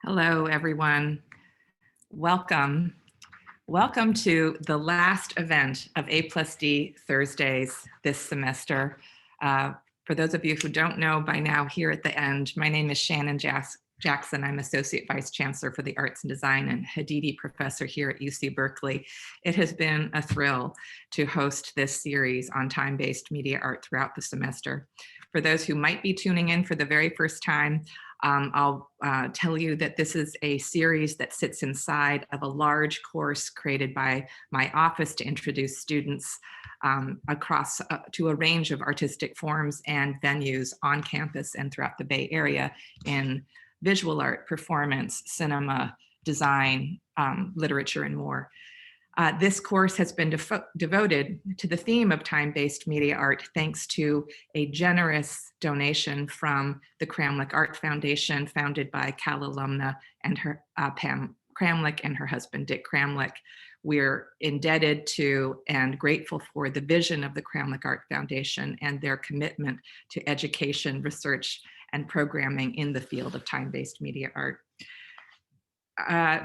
Hello, everyone. Welcome. Welcome to the last event of A+D Thursdays this semester. For those of you who don't know by now, here at the end, my name is Shannon Jackson. I'm Associate Vice Chancellor for the Arts and Design and Hadidi Professor here at UC Berkeley. It has been a thrill to host this series on time-based media art throughout the semester. For those who might be tuning in for the very first time, I'll tell you that this is a series that sits inside of a large course created by my office to introduce students across to a range of artistic forms and venues on campus and throughout the Bay Area in visual art, performance, cinema, design, literature, and more. This course has been devoted to the theme of time-based media art thanks to a generous donation from the Kramlich Art Foundation, founded by Cal alumna and her Pam Kramlich and her husband Dick Kramlich. We're indebted to and grateful for the vision of the Kramlich Art Foundation and their commitment to education, research, and programming in the field of time-based media art.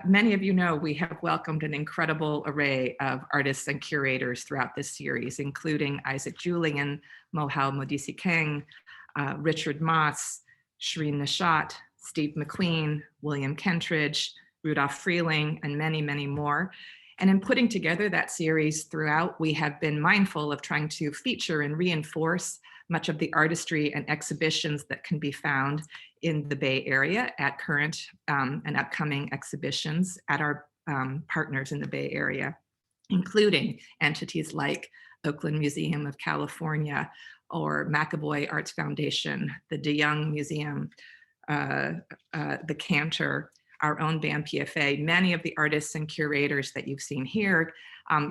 Many of you know we have welcomed an incredible array of artists and curators throughout this series, including Isaac Julian, Mohel Modisi-Keng, Richard Moss, Shireen Nishat, Steve McQueen, William Kentridge, Rudolph Freeling, and many, many more. And in putting together that series throughout, we have been mindful of trying to feature and reinforce much of the artistry and exhibitions that can be found in the Bay Area at current and upcoming exhibitions at our partners in the Bay Area, including entities like Oakland Museum of California or McAvoy Arts Foundation, the DeYoung Museum, the Cantor, our own BAM PFA. Many of the artists and curators that you've seen here,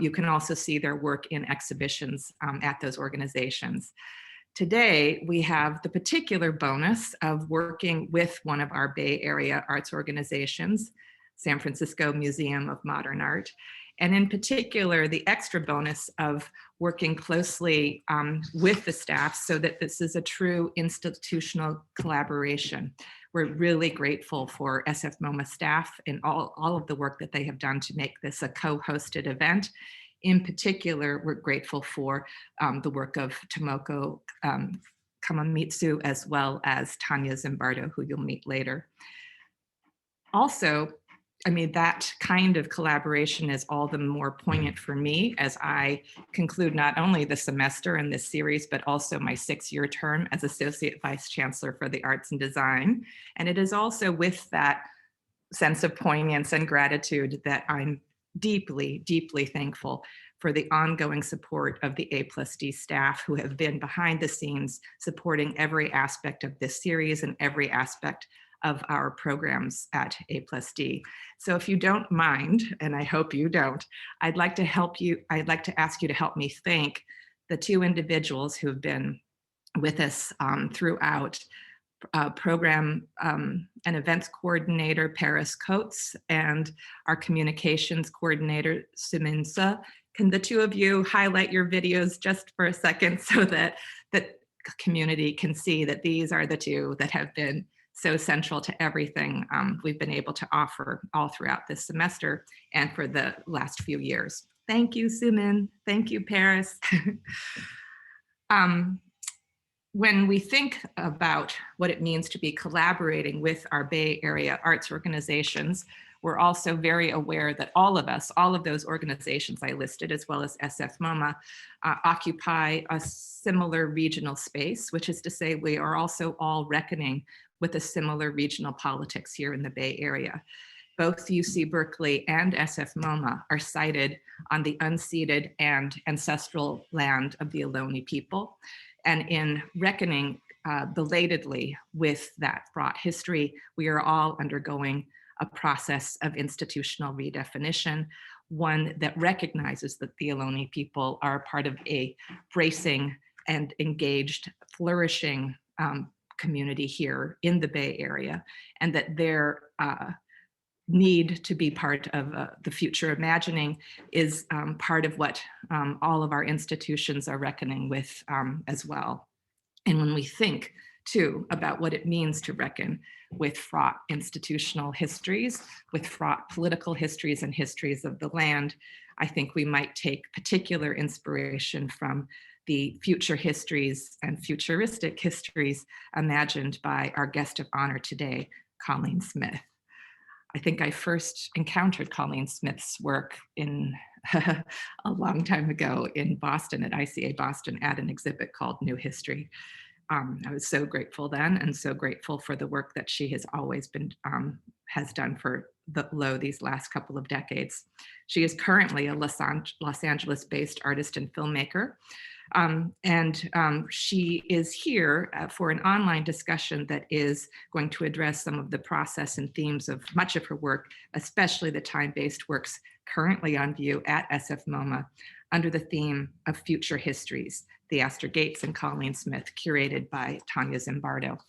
you can also see their work in exhibitions at those organizations. Today, we have the particular bonus of working with one of our Bay Area arts organizations, San Francisco Museum of Modern Art, and in particular, the extra bonus of working closely with the staff so that this is a true institutional collaboration. We're really grateful for SFMOMA staff and all of the work that they have done to make this a co-hosted event. In particular, we're grateful for the work of Tomoko Kamamitsu, as well as Tanya Zimbardo, who you'll meet later. Also, I mean, that kind of collaboration is all the more poignant for me as I conclude not only the semester in this series, but also my 6-year term as Associate Vice Chancellor for the Arts and Design. And it is also with that sense of poignance and gratitude that I'm deeply, deeply thankful for the ongoing support of the A+D staff who have been behind the scenes supporting every aspect of this series and every aspect of our programs at A+D. So if you don't mind, and I hope you don't, I'd like to ask you to help me thank the 2 individuals who have been with us throughout. Program and events coordinator, Paris Coates, and our communications coordinator, Suminsa. Can the 2 of you highlight your videos just for a second so that the community can see that these are the 2 that have been so central to everything we've been able to offer all throughout this semester and for the last few years. Thank you, Sumin. Thank you, Paris. When we think about what it means to be collaborating with our Bay Area arts organizations, we're also very aware that all of those organizations I listed, as well as SFMOMA, occupy a similar regional space, which is to say we are also all reckoning with a similar regional politics here in the Bay Area. Both UC Berkeley and SFMOMA are sited on the unceded and ancestral land of the Ohlone people. And in reckoning belatedly with that fraught history, we are all undergoing a process of institutional redefinition, one that recognizes that the Ohlone people are part of a bracing and engaged, flourishing community here in the Bay Area, and that their need to be part of the future imagining is part of what all of our institutions are reckoning with as well. And when we think too, about what it means to reckon with fraught institutional histories, with fraught political histories and histories of the land. I think we might take particular inspiration from the future histories and futuristic histories imagined by our guest of honor today, Cauleen Smith. I think I first encountered Cauleen Smith's work in a long time ago in Boston at ICA Boston at an exhibit called New History. I was so grateful then, and so grateful for the work that she has always been has done for these last couple of decades. She is currently a Los Angeles-based artist and filmmaker. She is here for an online discussion that is going to address some of the process and themes of much of her work, especially the time-based works currently on view at SFMOMA under the theme of Future Histories, Theaster Gates and Cauleen Smith, curated by Tanya Zimbardo.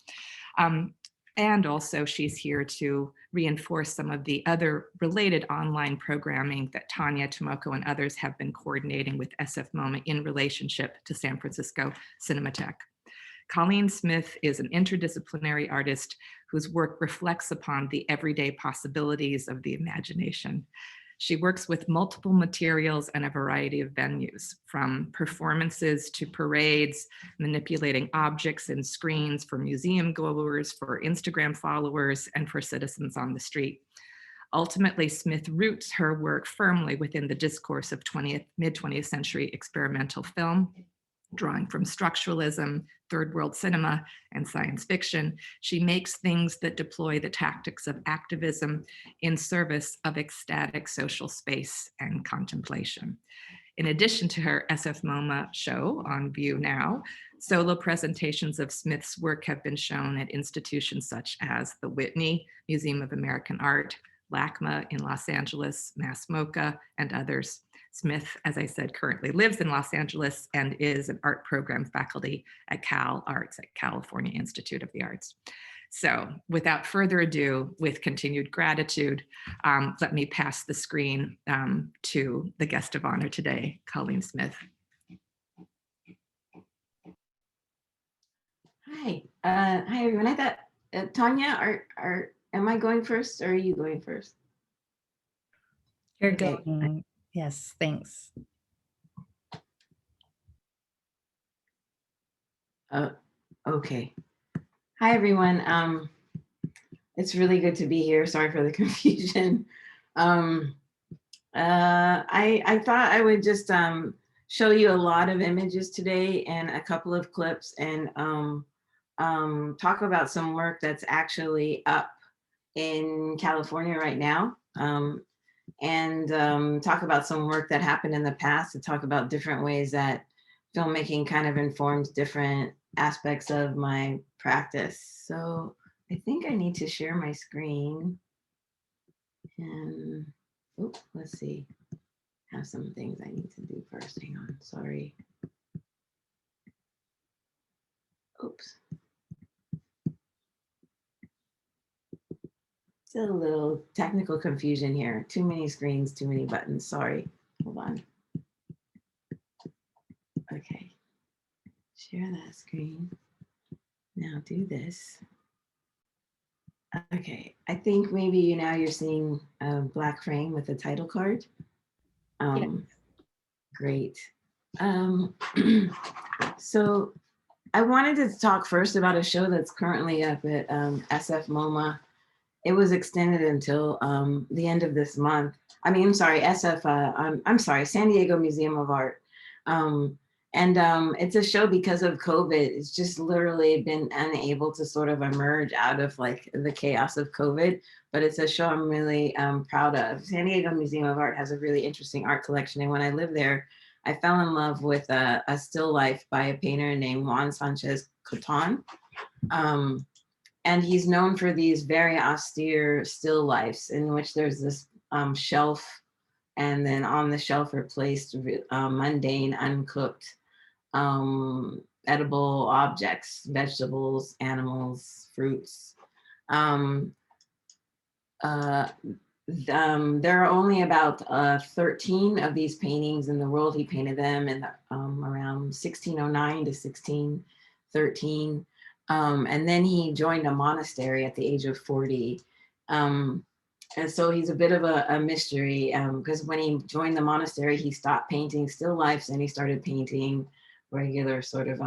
And also she's here to reinforce some of the other related online programming that Tanya, Tomoko, and others have been coordinating with SFMOMA in relationship to San Francisco Cinematheque. Cauleen Smith is an interdisciplinary artist whose work reflects upon the everyday possibilities of the imagination. She works with multiple materials and a variety of venues, from performances to parades, manipulating objects and screens for museum goers, for Instagram followers, and for citizens on the street. Ultimately, Smith roots her work firmly within the discourse of mid-20th century experimental film, drawing from structuralism, third world cinema, and science fiction. She makes things that deploy the tactics of activism in service of ecstatic social space and contemplation. In addition to her SFMOMA show on view now, solo presentations of Smith's work have been shown at institutions such as the Whitney Museum of American Art, LACMA in Los Angeles, MoCA, and others. Smith, as I said, currently lives in Los Angeles and is an art program faculty at Cal Arts at California Institute of the Arts. So without further ado, with continued gratitude, let me pass the screen to the guest of honor today, Cauleen Smith. Hi, hi everyone. I thought, Tanya, am I going first or are you going first? You're going. Yes, thanks. Okay. Hi, everyone. It's really good to be here. Sorry for the confusion. I thought I would just show you a lot of images today and a couple of clips and talk about some work that's actually up in California right now. And talk about some work that happened in the past, to talk about different ways that filmmaking kind of informs different aspects of my practice. So I think I need to share my screen. And let's see, I have some things I need to do first. Hang on, sorry. Oops. Still a little technical confusion here. Too many screens, too many buttons. Sorry. Hold on. Okay. Share that screen. Now do this. Okay. I think maybe now you're seeing a black frame with a title card. Yes. Great. So I wanted to talk first about a show that's currently up at SFMOMA. It was extended until the end of this month. I'm sorry, San Diego Museum of Art. It's a show because of COVID. It's just literally been unable to sort of emerge out of like the chaos of COVID, but it's a show I'm really proud of. San Diego Museum of Art has a really interesting art collection. And when I lived there, I fell in love with a still life by a painter named Juan Sanchez Coton. And he's known for these very austere still lifes in which there's this shelf, and then on the shelf are placed mundane, uncooked, edible objects, vegetables, animals, fruits. There are only about 13 of these paintings in the world. He painted them in around 1609 to 1613. And then he joined a monastery at the age of 40. And so he's a bit of a mystery, because when he joined the monastery, he stopped painting still lifes and he started painting regular sort of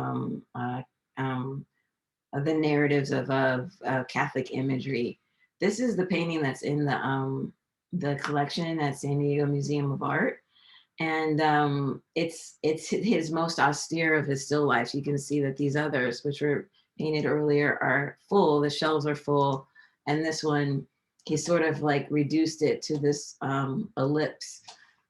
the narratives of Catholic imagery. This is the painting that's in the collection at San Diego Museum of Art. And it's his most austere of his still lifes. You can see that these others, which were painted earlier, are full, the shelves are full. And this one, he sort of like reduced it to this ellipse.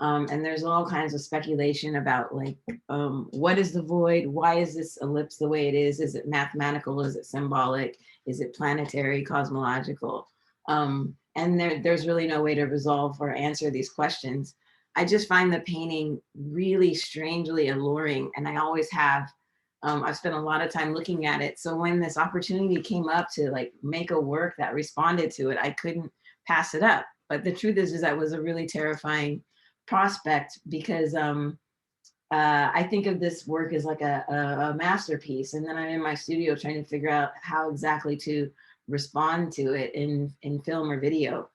And there's all kinds of speculation about like, what is the void? Why is this ellipse the way it is? Is it mathematical? Is it symbolic? Is it planetary, cosmological? And there's really no way to resolve or answer these questions. I just find the painting really strangely alluring, and I always have. I've spent a lot of time looking at it. So when this opportunity came up to like make a work that responded to it, I couldn't pass it up. But the truth is that was a really terrifying prospect, because I think of this work as like a masterpiece, and then I'm in my studio trying to figure out how exactly to respond to it in film or video.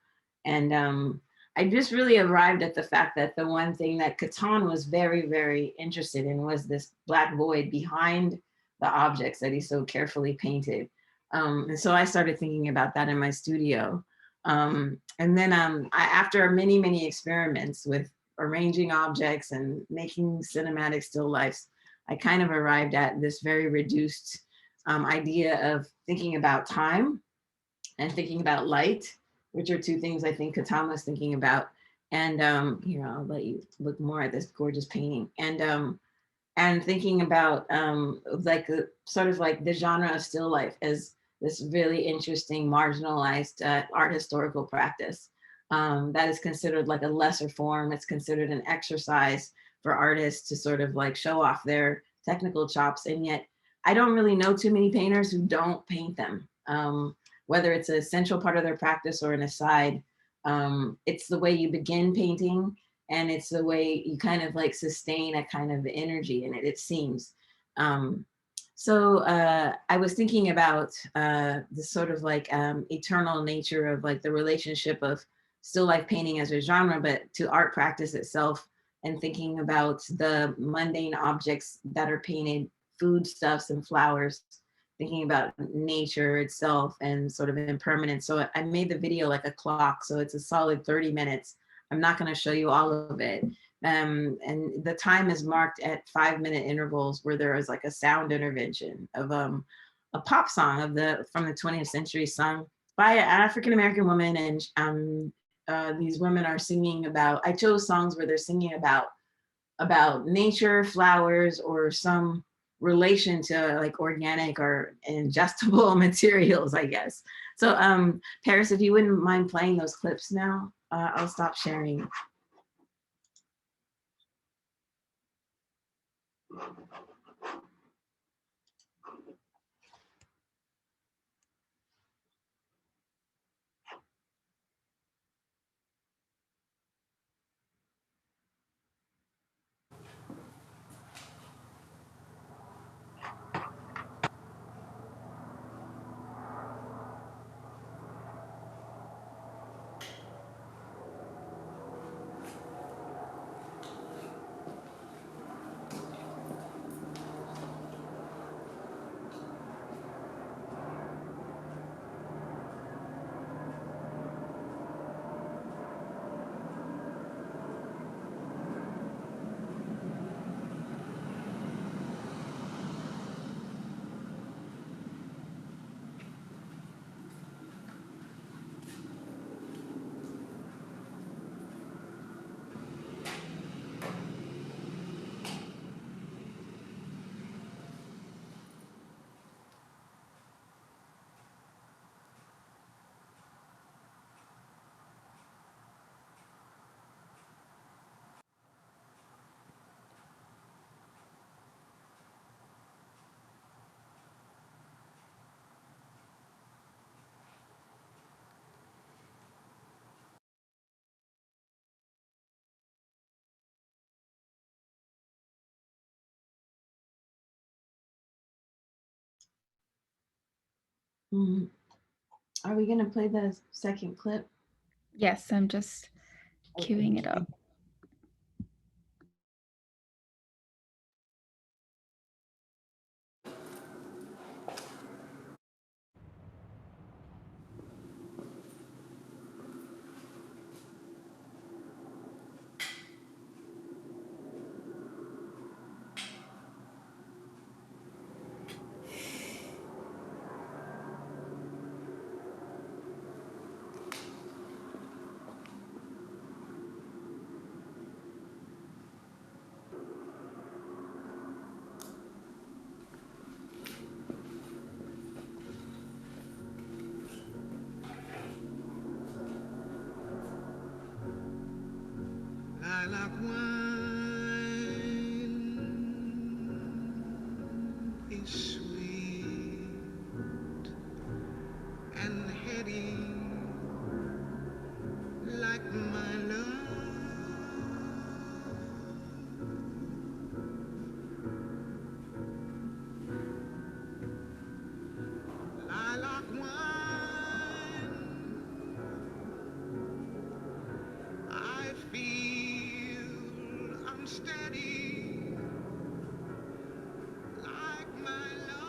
And I just really arrived at the fact that the one thing that Cauleen was very, very interested in was this black void behind the objects that he so carefully painted. And so I started thinking about that in my studio. And then after many, many experiments with arranging objects and making cinematic still lifes, I kind of arrived at this very reduced idea of thinking about time and thinking about light, which are two things I think Cauleen was thinking about. And here, I'll let you look more at this gorgeous painting. And thinking about like sort of like the genre of still life as this really interesting marginalized art historical practice that is considered like a lesser form. It's considered an exercise for artists to sort of like show off their technical chops. And yet I don't really know too many painters who don't paint them. Whether it's a central part of their practice or an aside, it's the way you begin painting, and it's the way you kind of like sustain a kind of energy in it, it seems. So I was thinking about the sort of like eternal nature of like the relationship of still life painting as a genre, but to art practice itself, and thinking about the mundane objects that are painted, foodstuffs and flowers, thinking about nature itself and sort of impermanence. So I made the video like a clock. So it's a solid 30 minutes. I'm not going to show you all of it. And the time is marked at 5-minute intervals where there is like a sound intervention of a pop song from the 20th century, sung by an African-American woman. And these women are singing about, I chose songs where they're singing about nature, flowers, or some relation to like organic or ingestible materials, I guess. So Paris, if you wouldn't mind playing those clips now, I'll stop sharing. Are we gonna play the second clip? Yes, I'm just queuing it up. Lilac wine is sweet and heady like my love. Lilac wine, I feel unsteady like my love.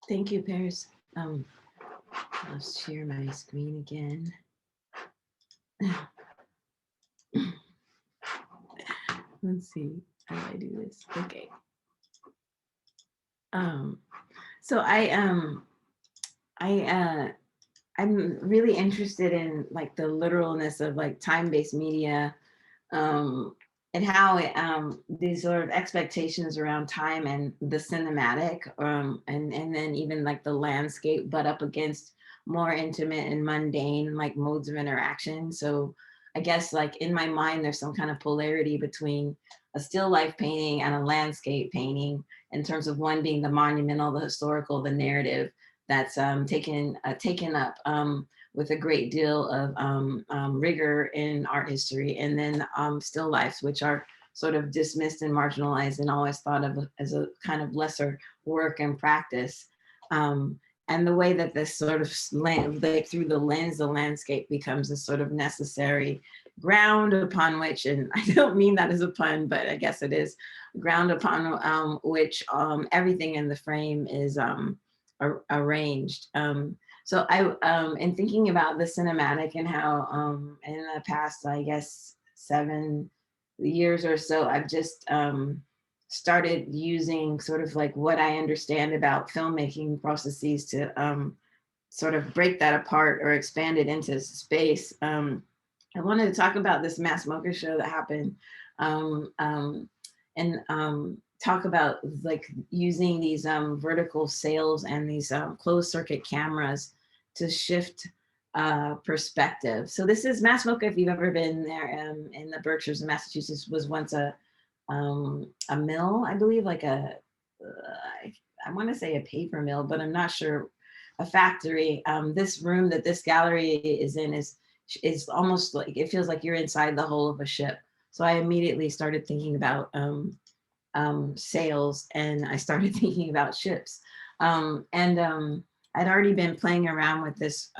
Thank you, Paris. I'll share my screen again. Let's see how do I do this. Okay. So I'm really interested in like the literalness of like time-based media, and how these sort of expectations around time and the cinematic, and then even like the landscape butt up against more intimate and mundane like modes of interaction. So I guess like in my mind, there's some kind of polarity between a still life painting and a landscape painting in terms of one being the monumental, the historical, the narrative that's taken up with a great deal of rigor in art history, and then still lifes, which are sort of dismissed and marginalized and always thought of as a kind of lesser work and practice. And the way that this sort of like through the lens, the landscape becomes a sort of necessary ground upon which, and I don't mean that as a pun, but I guess it is, ground upon which everything in the frame is arranged. So in thinking about the cinematic and how in the past, I guess, 7 years or so, I've just started using sort of like what I understand about filmmaking processes to sort of break that apart or expand it into space. I wanted to talk about this Mass MoCA show that happened, and talk about like using these vertical sails and these closed circuit cameras to shift perspective. So this is Mass MoCA, if you've ever been there, in the Berkshires of Massachusetts, was once a mill, I believe, like I want to say a paper mill, but I'm not sure, a factory. This room that this gallery is in is almost like, it feels like you're inside the hull of a ship. So I immediately started thinking about sails, and I started thinking about ships. I'd already been playing around with this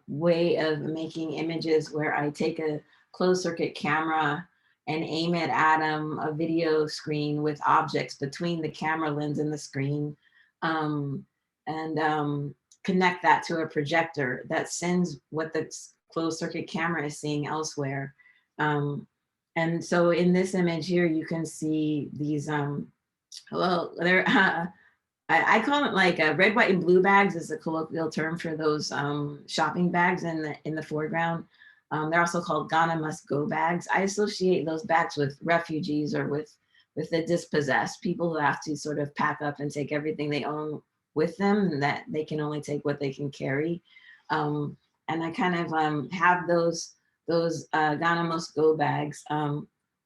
way of making images where I take a closed circuit camera and aim it at a video screen with objects between the camera lens and the screen, and connect that to a projector that sends what the closed circuit camera is seeing elsewhere. And so in this image here, you can see these, well, they're, I call it like red, white, and blue bags is a colloquial term for those shopping bags in the foreground. They're also called Ghana must go bags. I associate those bags with refugees or with the dispossessed, people who have to sort of pack up and take everything they own with them, and that they can only take what they can carry. And I kind of have those Ghana must go bags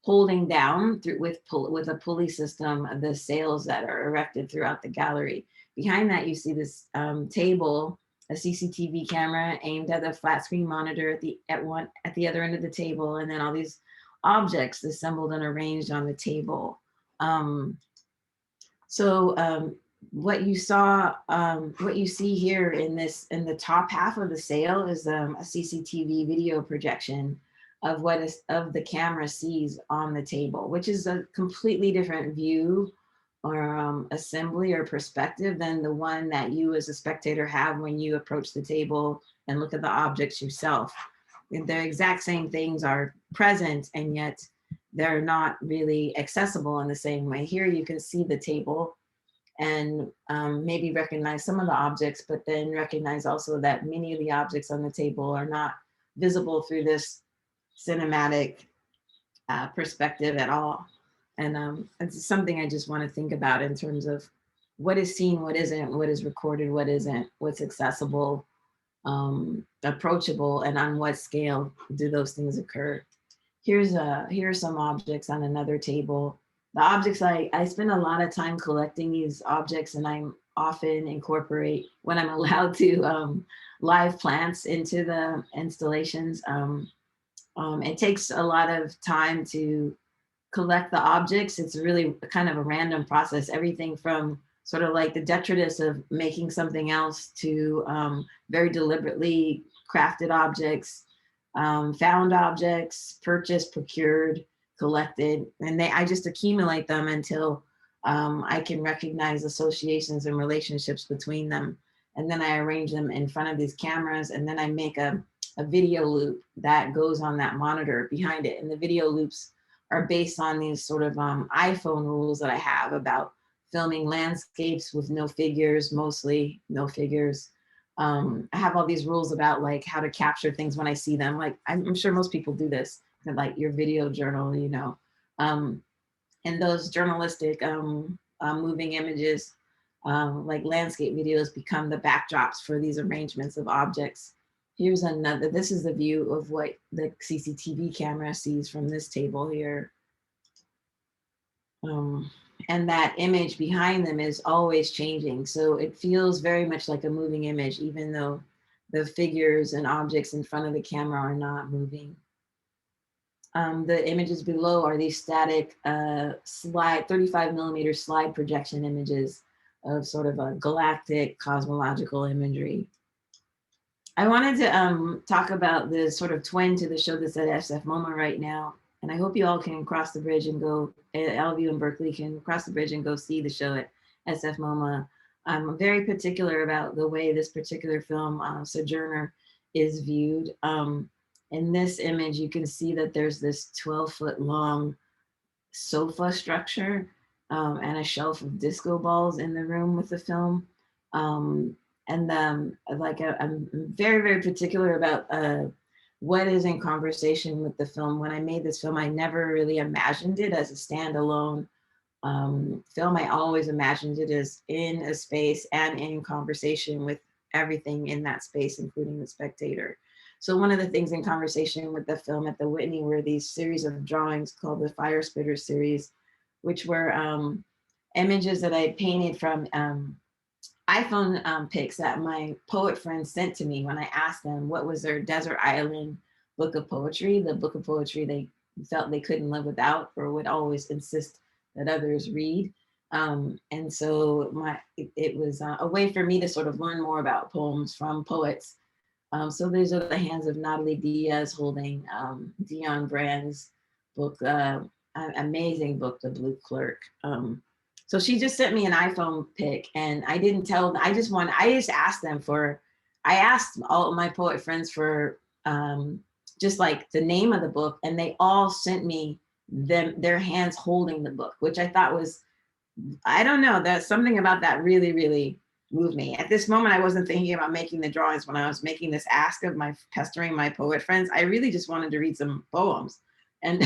holding down through with a pulley system the sails that are erected throughout the gallery. Behind that, you see this table, a CCTV camera aimed at a flat screen monitor at the other end of the table, and then all these objects assembled and arranged on the table. What you see here in the top half of the sail is a CCTV video projection of of the camera sees on the table, which is a completely different view or assembly or perspective than the one that you as a spectator have when you approach the table and look at the objects yourself. The exact same things are present, and yet they're not really accessible in the same way. Here you can see the table and maybe recognize some of the objects, but then recognize also that many of the objects on the table are not visible through this cinematic perspective at all. And it's something I just want to think about in terms of what is seen, what isn't, what is recorded, what isn't, what's accessible, approachable, and on what scale do those things occur. Here's some objects on another table. The objects, I spend a lot of time collecting these objects, and I often incorporate, when I'm allowed to, live plants into the installations. It takes a lot of time to collect the objects. It's really kind of a random process, everything from sort of like the detritus of making something else to very deliberately crafted objects, found objects, purchased, procured, collected, and I just accumulate them until I can recognize associations and relationships between them. And then I arrange them in front of these cameras, and then I make a video loop that goes on that monitor behind it. And the video loops are based on these sort of iPhone rules that I have about filming landscapes with no figures, mostly no figures. I have all these rules about like how to capture things when I see them. Like I'm sure most people do this, like your video journal, you know. And those journalistic moving images, like landscape videos, become the backdrops for these arrangements of objects. Here's another, this is the view of what the CCTV camera sees from this table here. And that image behind them is always changing. So it feels very much like a moving image, even though the figures and objects in front of the camera are not moving. The images below are these static 35mm slide projection images of sort of a galactic cosmological imagery. I wanted to talk about the sort of twin to the show that's at SFMOMA right now. And I hope you all can cross the bridge and go, all of you in Berkeley can cross the bridge and go see the show at SFMOMA. I'm very particular about the way this particular film, Sojourner, is viewed. In this image, you can see that there's this 12-foot long sofa structure and a shelf of disco balls in the room with the film. Like I'm very, very particular about what is in conversation with the film. When I made this film, I never really imagined it as a standalone film. I always imagined it as in a space and in conversation with everything in that space, including the spectator. So one of the things in conversation with the film at the Whitney were these series of drawings called the Fire Spitter series, which were images that I painted from iPhone pics that my poet friends sent to me when I asked them what was their desert island book of poetry, the book of poetry they felt they couldn't live without or would always insist that others read. And so it was a way for me to sort of learn more about poems from poets. So these are the hands of Natalie Diaz holding Dion Brand's book, amazing book, The Blue Clerk. So she just sent me an iPhone pic, and I didn't tell them, I just asked them for, I asked all of my poet friends for just like the name of the book, and they all sent me their hands holding the book, which I thought was, I don't know, there's something about that really, really moved me. At this moment, I wasn't thinking about making the drawings. When I was making this ask of my pestering my poet friends, I really just wanted to read some poems. And,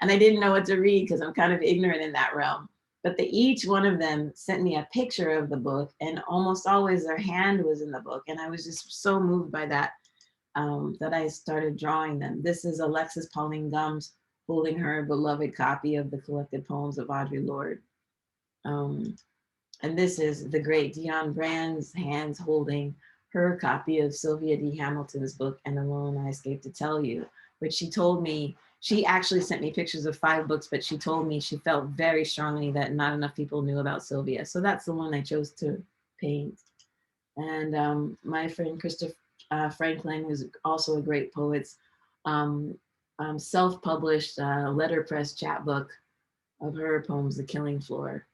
and I didn't know what to read because I'm kind of ignorant in that realm. But each one of them sent me a picture of the book, and almost always their hand was in the book. And I was just so moved by that, that I started drawing them. This is Alexis Pauline Gumbs holding her beloved copy of the collected poems of Audre Lorde. And this is the great Dion Brand's hands holding her copy of Sylvia D. Hamilton's book, And Alone I Escaped to Tell You, which she told me, she actually sent me pictures of 5 books, but she told me she felt very strongly that not enough people knew about Sylvia. So that's the one I chose to paint. And my friend Christopher Franklin, who's also a great poet, self-published letterpress chapbook of her poems, The Killing Floor.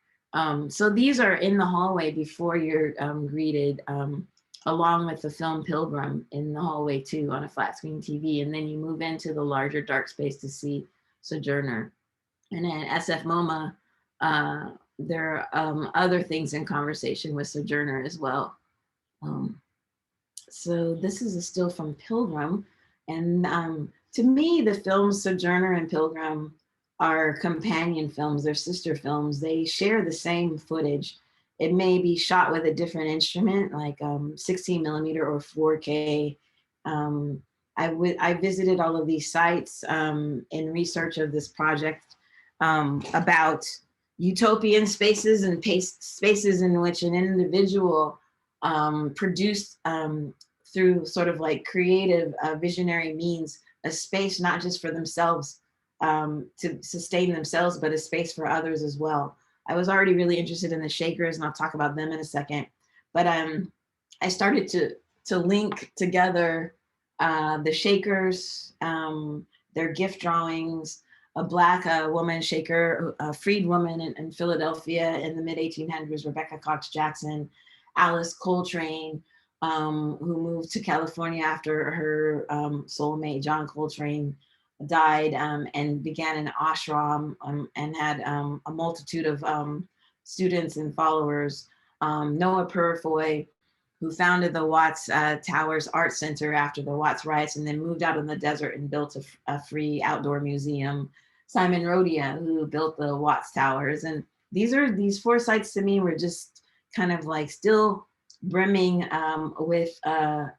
So these are in the hallway before you're greeted, along with the film Pilgrim in the hallway too, on a flat screen TV. And then you move into the larger dark space to see Sojourner. And then SFMOMA, there are other things in conversation with Sojourner as well. So this is a still from Pilgrim. And to me, the films Sojourner and Pilgrim are companion films, they're sister films. They share the same footage. It may be shot with a different instrument, like 16 millimeter or 4K. I visited all of these sites in research of this project about utopian spaces and spaces in which an individual produced through sort of like creative visionary means, a space not just for themselves, to sustain themselves, but a space for others as well. I was already really interested in the Shakers, and I'll talk about them in a second. But I started to link together the Shakers, their gift drawings, a Black woman shaker, a freed woman in Philadelphia in the mid-1800s, Rebecca Cox Jackson, Alice Coltrane, who moved to California after her soulmate, John Coltrane, died, and began an ashram, and had a multitude of students and followers. Noah Purifoy, who founded the Watts Towers Art Center after the Watts riots, and then moved out in the desert and built a free outdoor museum. Simon Rodia, who built the Watts Towers. And these 4 sites to me were just kind of like still brimming with a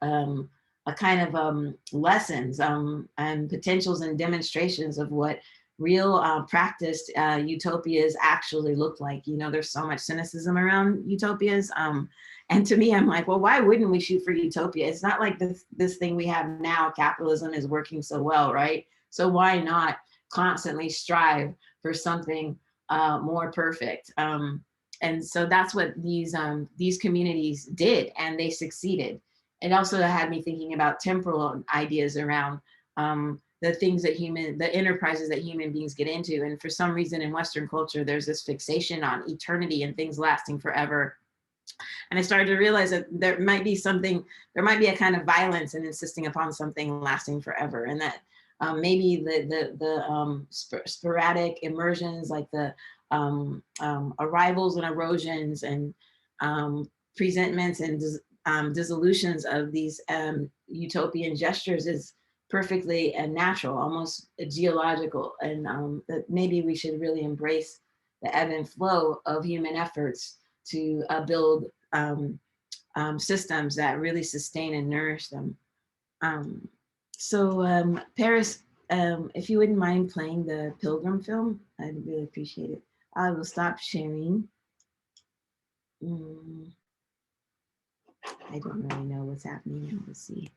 kind of lessons and potentials and demonstrations of what real practiced utopias actually look like. You know, there's so much cynicism around utopias. And to me, I'm like, well, why wouldn't we shoot for utopia? It's not like this thing we have now, capitalism is working so well, right? So why not constantly strive for something more perfect? And so that's what these communities did, and they succeeded. It also had me thinking about temporal ideas around the things that the enterprises that human beings get into. And for some reason in Western culture, there's this fixation on eternity and things lasting forever. And I started to realize that there might be a kind of violence in insisting upon something lasting forever. And that maybe the sporadic immersions, like the arrivals and erosions and presentments and dissolutions of these utopian gestures is perfectly natural, almost geological, and that maybe we should really embrace the ebb and flow of human efforts to build systems that really sustain and nourish them. So Paris, if you wouldn't mind playing the Pilgrim film, I'd really appreciate it. I will stop sharing. I don't really know what's happening now. Let's see.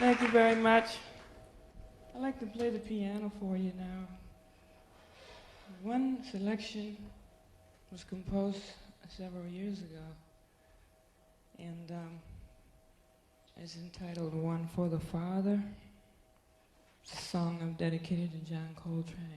Thank you very much. I'd like to play the piano for you now. One selection was composed several years ago, and it's entitled One for the Father. It's a song I've dedicated to John Coltrane.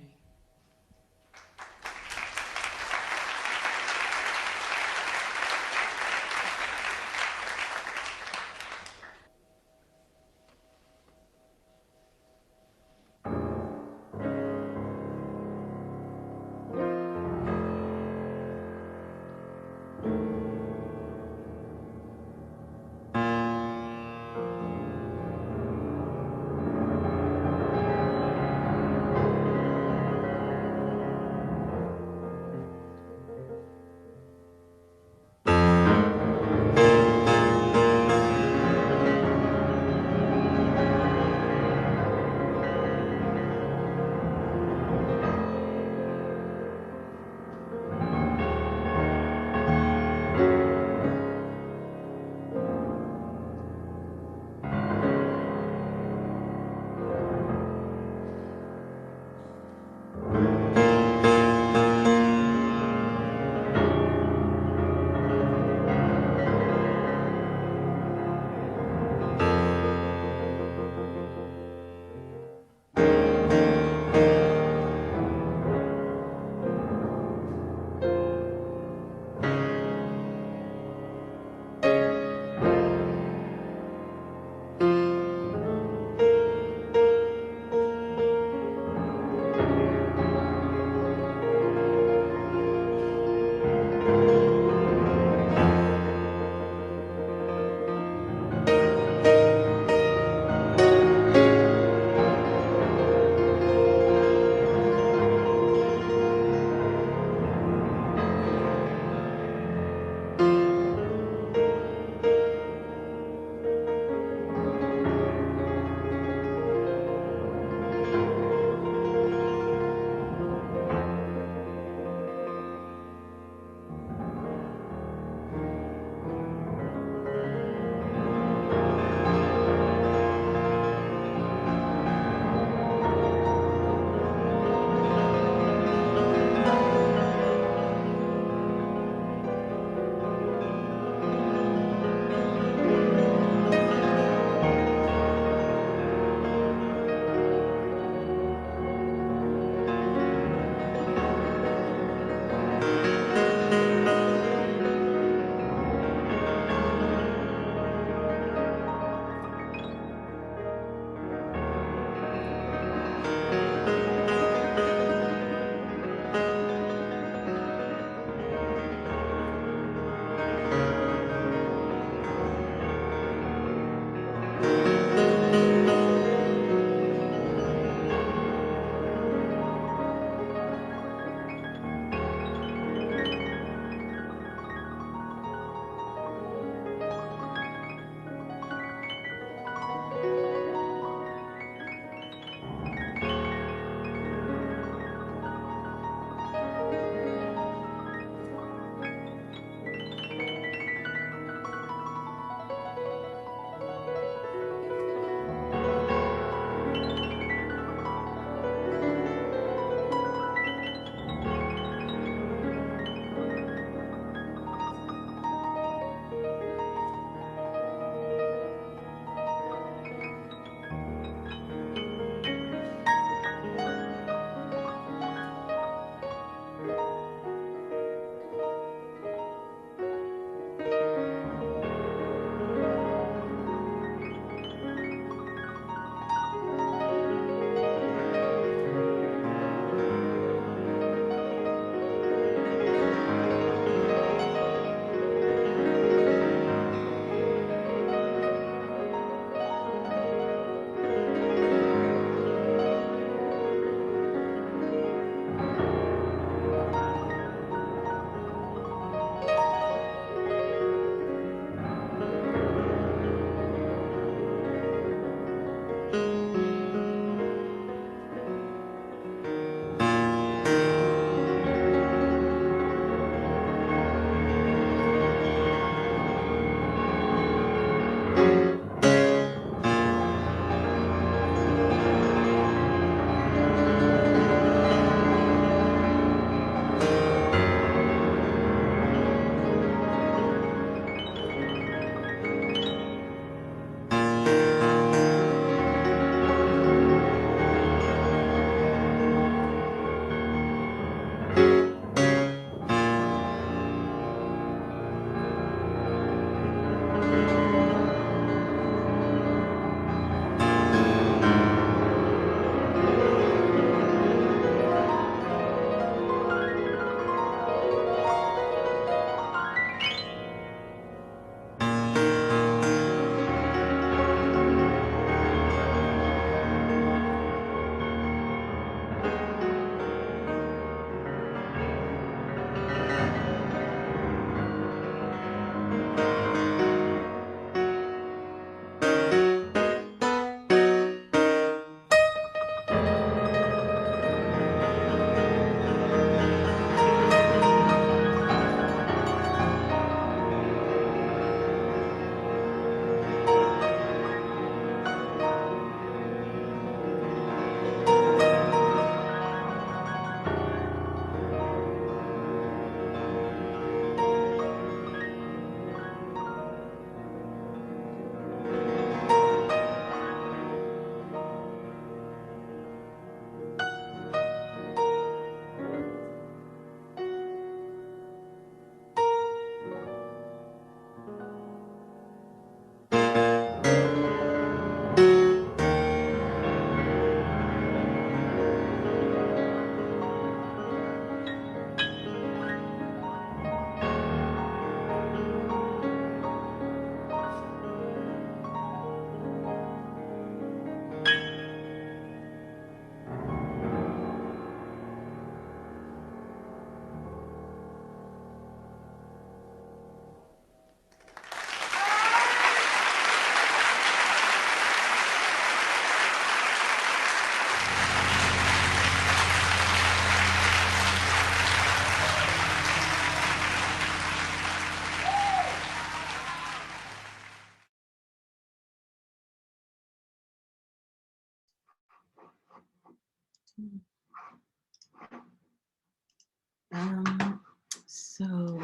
So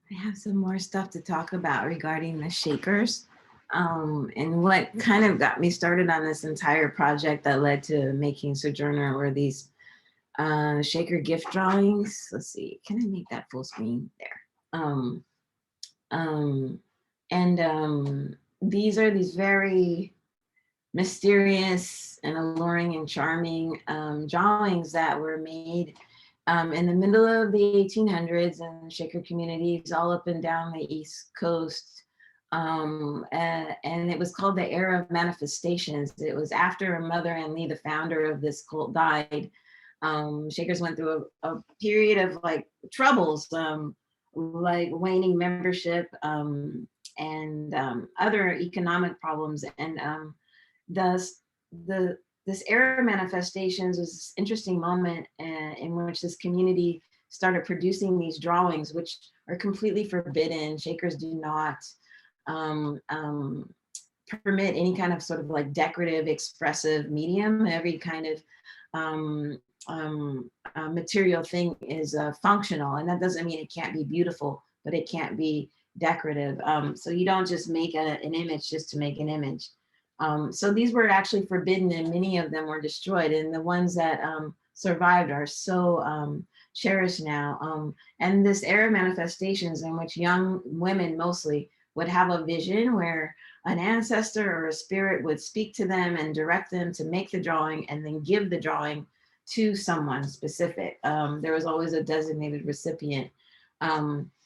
I have some more stuff to talk about regarding the Shakers. And what kind of got me started on this entire project that led to making Sojourner were these Shaker gift drawings. Let's see, can I make that full screen there? These are these very mysterious and alluring and charming drawings that were made in the middle of the 1800s in Shaker communities all up and down the East Coast. And it was called the Era of Manifestations. It was after Mother Ann Lee, the founder of this cult, died. Shakers went through a period of like troubles, like waning membership and other economic problems. And this Era of Manifestations was this interesting moment in which this community started producing these drawings, which are completely forbidden. Shakers do not permit any kind of sort of like decorative, expressive medium. Every kind of material thing is functional, and that doesn't mean it can't be beautiful, but it can't be decorative. So you don't just make an image just to make an image. So these were actually forbidden, and many of them were destroyed, and the ones that survived are so cherished now. And this Era of Manifestations, in which young women mostly would have a vision where an ancestor or a spirit would speak to them and direct them to make the drawing and then give the drawing to someone specific. There was always a designated recipient.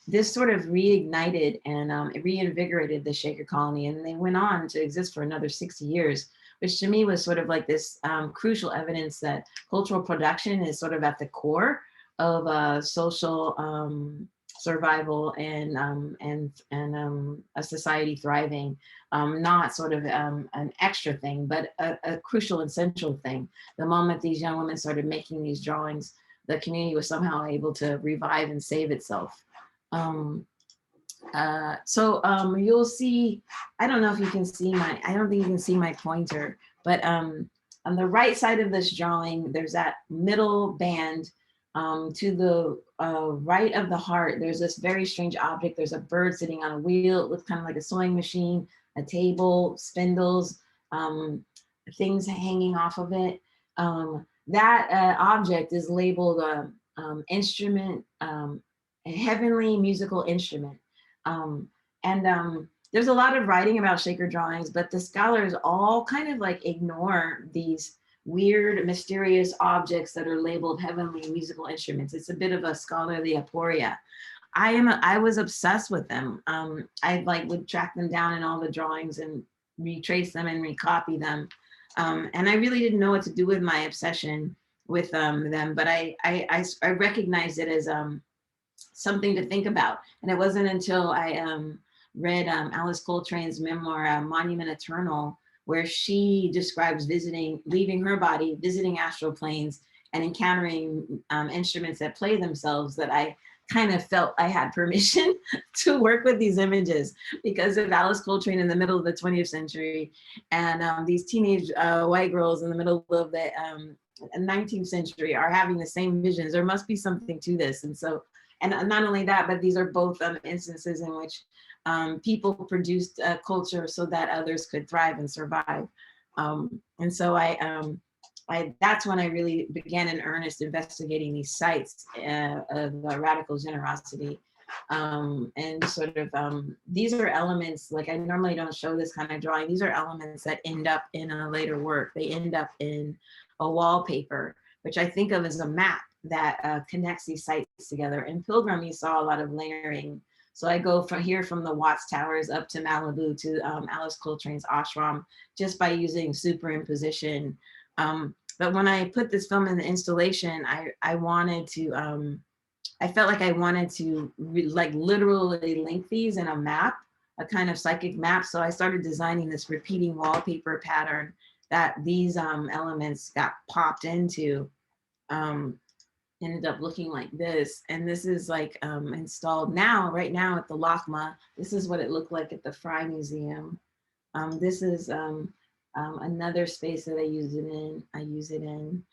This sort of reignited and reinvigorated the Shaker colony, and they went on to exist for another 60 years, which to me was sort of like this crucial evidence that cultural production is sort of at the core of social survival and a society thriving, not sort of an extra thing, but a crucial and central thing. The moment these young women started making these drawings, the community was somehow able to revive and save itself. You'll see, I don't know if you can see I don't think you can see my pointer, but on the right side of this drawing, there's that middle band. To the right of the heart, there's this very strange object. There's a bird sitting on a wheel. It looks kind of like a sewing machine, a table, spindles, things hanging off of it. That object is labeled instrument, a heavenly musical instrument. There's a lot of writing about Shaker drawings, but the scholars all kind of like ignore these weird, mysterious objects that are labeled heavenly musical instruments. It's a bit of a scholarly aporia. I was obsessed with them. I like would track them down in all the drawings and retrace them and recopy them. And I really didn't know what to do with my obsession with them, but I recognized it as something to think about. And it wasn't until I read Alice Coltrane's memoir, Monument Eternal, where she describes leaving her body, visiting astral planes, and encountering instruments that play themselves, that I kind of felt I had permission to work with these images because of Alice Coltrane in the middle of the 20th century and these teenage white girls in the middle of the 19th century are having the same visions. There must be something to this. And so, and not only that, but these are both instances in which people produced culture so that others could thrive and survive. And so that's when I really began in earnest investigating these sites of radical generosity. And sort of, these are elements, like I normally don't show this kind of drawing. These are elements that end up in a later work. They end up in a wallpaper, which I think of as a map that connects these sites together. In Pilgrim, you saw a lot of layering. So I go from the Watts Towers up to Malibu to Alice Coltrane's ashram just by using superimposition. But when I put this film in the installation, I wanted to, I felt like I wanted to like literally link these in a map, a kind of psychic map. So I started designing this repeating wallpaper pattern that these elements got popped into. Ended up looking like this. And this is like installed right now at the LACMA. This is what it looked like at the Frye Museum. This is another space that I use it in.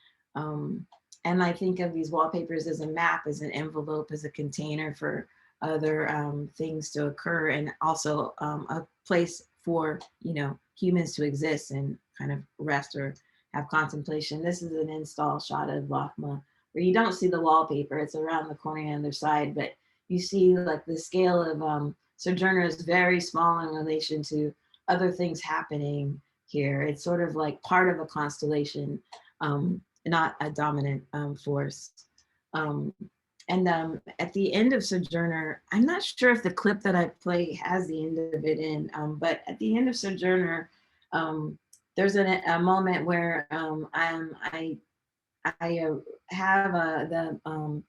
And I think of these wallpapers as a map, as an envelope, as a container for other things to occur, and also a place for, you know, humans to exist and kind of rest or have contemplation. This is an install shot of LACMA where you don't see the wallpaper. It's around the corner on the other side, but you see like the scale of Sojourner is very small in relation to other things happening here. It's sort of like part of a constellation, not a dominant force. At the end of Sojourner, I'm not sure if the clip that I play has the end of it in, but at the end of Sojourner, there's a moment where I have the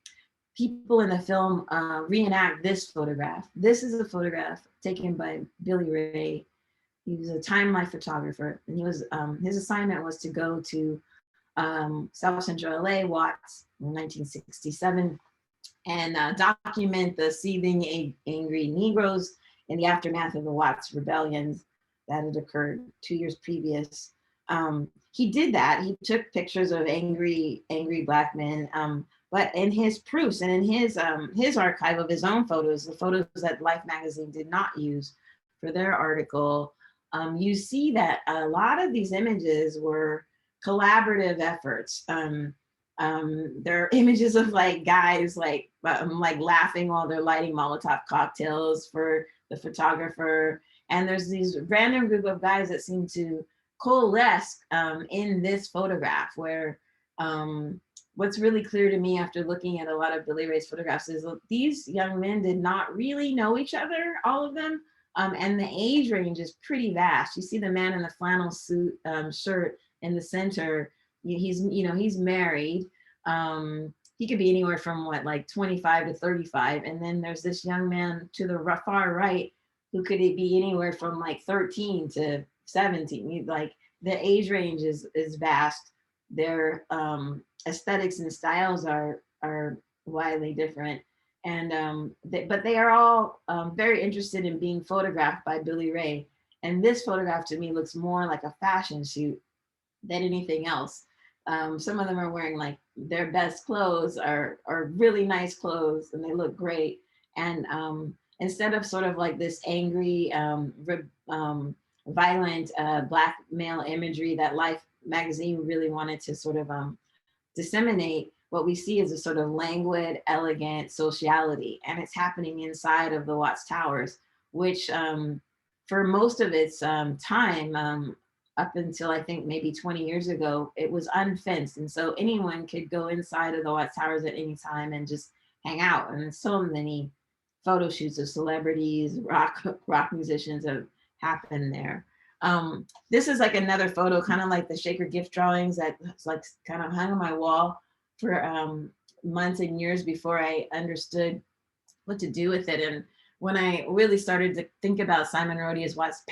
people in the film reenact this photograph. This is a photograph taken by Billy Ray. He was a time life photographer, and he was his assignment was to go to South Central LA, Watts, in 1967, and document the seething, angry Negroes in the aftermath of the Watts rebellions that had occurred 2 years previous. He did that. He took pictures of angry Black men, but in his proofs and in his archive of his own photos, the photos that Life magazine did not use for their article, you see that a lot of these images were collaborative efforts. There are images of like guys like laughing while they're lighting Molotov cocktails for the photographer. And there's these random group of guys that seem to coalesce in this photograph where what's really clear to me after looking at a lot of Billy Ray's photographs is that these young men did not really know each other, all of them. And the age range is pretty vast. You see the man in the flannel suit shirt in the center. He's married. He could be anywhere from like 25 to 35. And then there's this young man to the far right who could be anywhere from like 13 to 17. Like the age range is vast. Their aesthetics and styles are widely different. And but they are all very interested in being photographed by Billy Ray. And this photograph to me looks more like a fashion shoot than anything else. Some of them are wearing like their best clothes, are really nice clothes, and they look great. And instead of sort of like this angry, violent Black male imagery that Life magazine really wanted to sort of disseminate, what we see is a sort of languid, elegant sociality. And it's happening inside of the Watts Towers, which for most of its time, up until I think maybe 20 years ago, it was unfenced. And so anyone could go inside of the Watts Towers at any time and just hang out. And so many photo shoots of celebrities, rock musicians have happened there. This is like another photo, kind of like the Shaker gift drawings that's like kind of hung on my wall for months and years before I understood what to do with it. And when I really started to think about Simon Rodia's Watts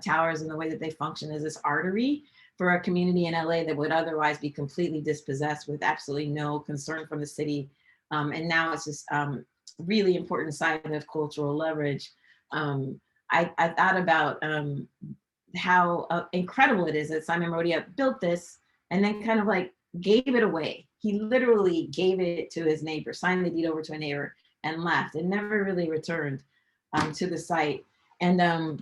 Towers and the way that they function as this artery for a community in LA that would otherwise be completely dispossessed with absolutely no concern from the city. And now it's this really important site of cultural leverage. I thought about how incredible it is that Simon Rodia built this and then kind of like gave it away. He literally gave it to his neighbor, signed the deed over to a neighbor and left and never really returned to the site. And the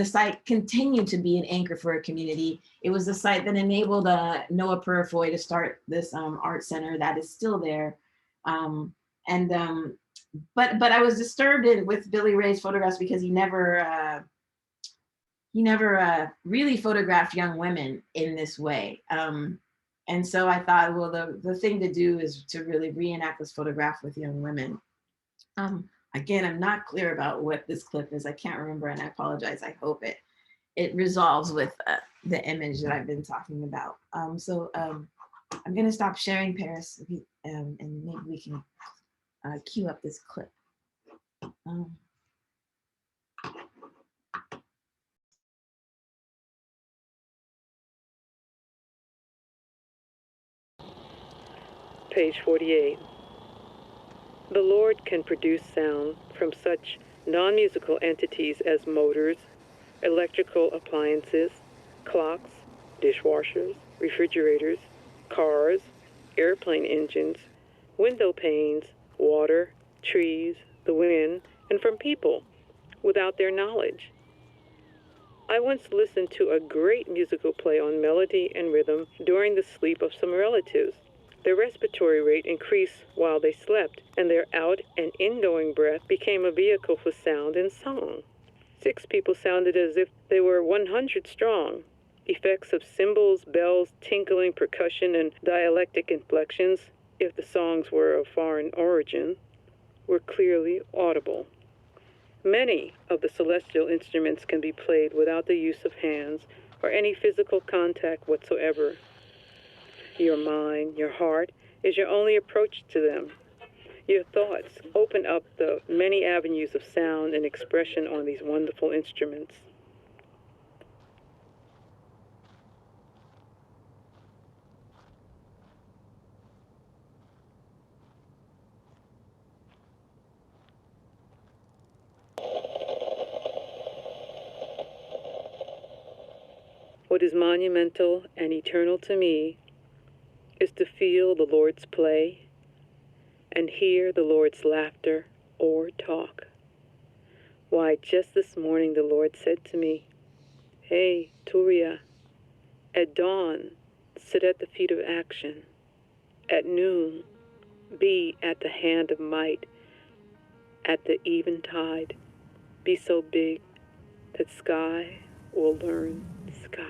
site continued to be an anchor for a community. It was the site that enabled Noah Purifoy to start this art center that is still there. But I was disturbed with Billy Ray's photographs because he never really photographed young women in this way. And so I thought, well, the thing to do is to really reenact this photograph with young women. Again, I'm not clear about what this clip is. I can't remember, and I apologize. I hope it resolves with the image that I've been talking about. I'm going to stop sharing, Paris, and maybe we can cue up this clip. Page 48. The Lord can produce sound from such non-musical entities as motors, electrical appliances, clocks, dishwashers, refrigerators, cars, airplane engines, window panes, water, trees, the wind, and from people without their knowledge. I once listened to a great musical play on melody and rhythm during the sleep of some relatives. Their respiratory rate increased while they slept, and their out and ingoing breath became a vehicle for sound and song. 6 people sounded as if they were 100 strong. Effects of cymbals, bells, tinkling, percussion, and dialectic inflections, if the songs were of foreign origin, were clearly audible. Many of the celestial instruments can be played without the use of hands or any physical contact whatsoever. Your mind, your heart, is your only approach to them. Your thoughts open up the many avenues of sound and expression on these wonderful instruments. What is monumental and eternal to me is to feel the Lord's play and hear the Lord's laughter or talk. Why, just this morning the Lord said to me, "Hey, Turia, at dawn, sit at the feet of action. At noon, be at the hand of might. At the eventide, be so big that sky will learn sky."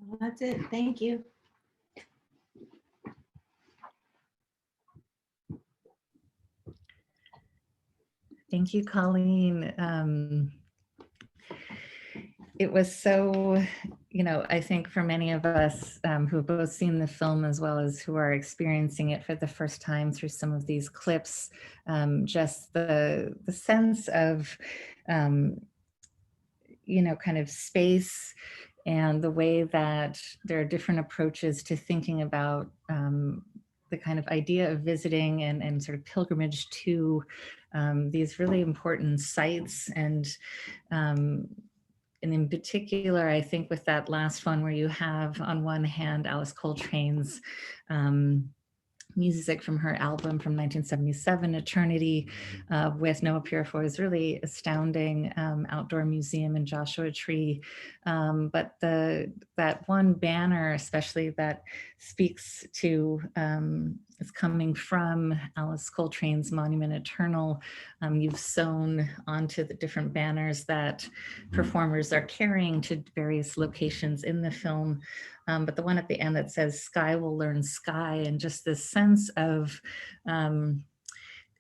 Well, that's it. Thank you. Thank you, Colleen. It was so I think for many of us who have both seen the film as well as who are experiencing it for the first time through some of these clips, just the sense of, kind of space and the way that there are different approaches to thinking about the kind of idea of visiting and sort of pilgrimage to these really important sites. And in particular, I think with that last one where you have on one hand Alice Coltrane's music from her album from 1977, Eternity, with Noah Purifoy's really astounding outdoor museum in Joshua Tree. But that one banner, especially that speaks to, is coming from Alice Coltrane's Monument Eternal. You've sewn onto the different banners that performers are carrying to various locations in the film. But the one at the end that says "Sky will learn sky," and just this sense of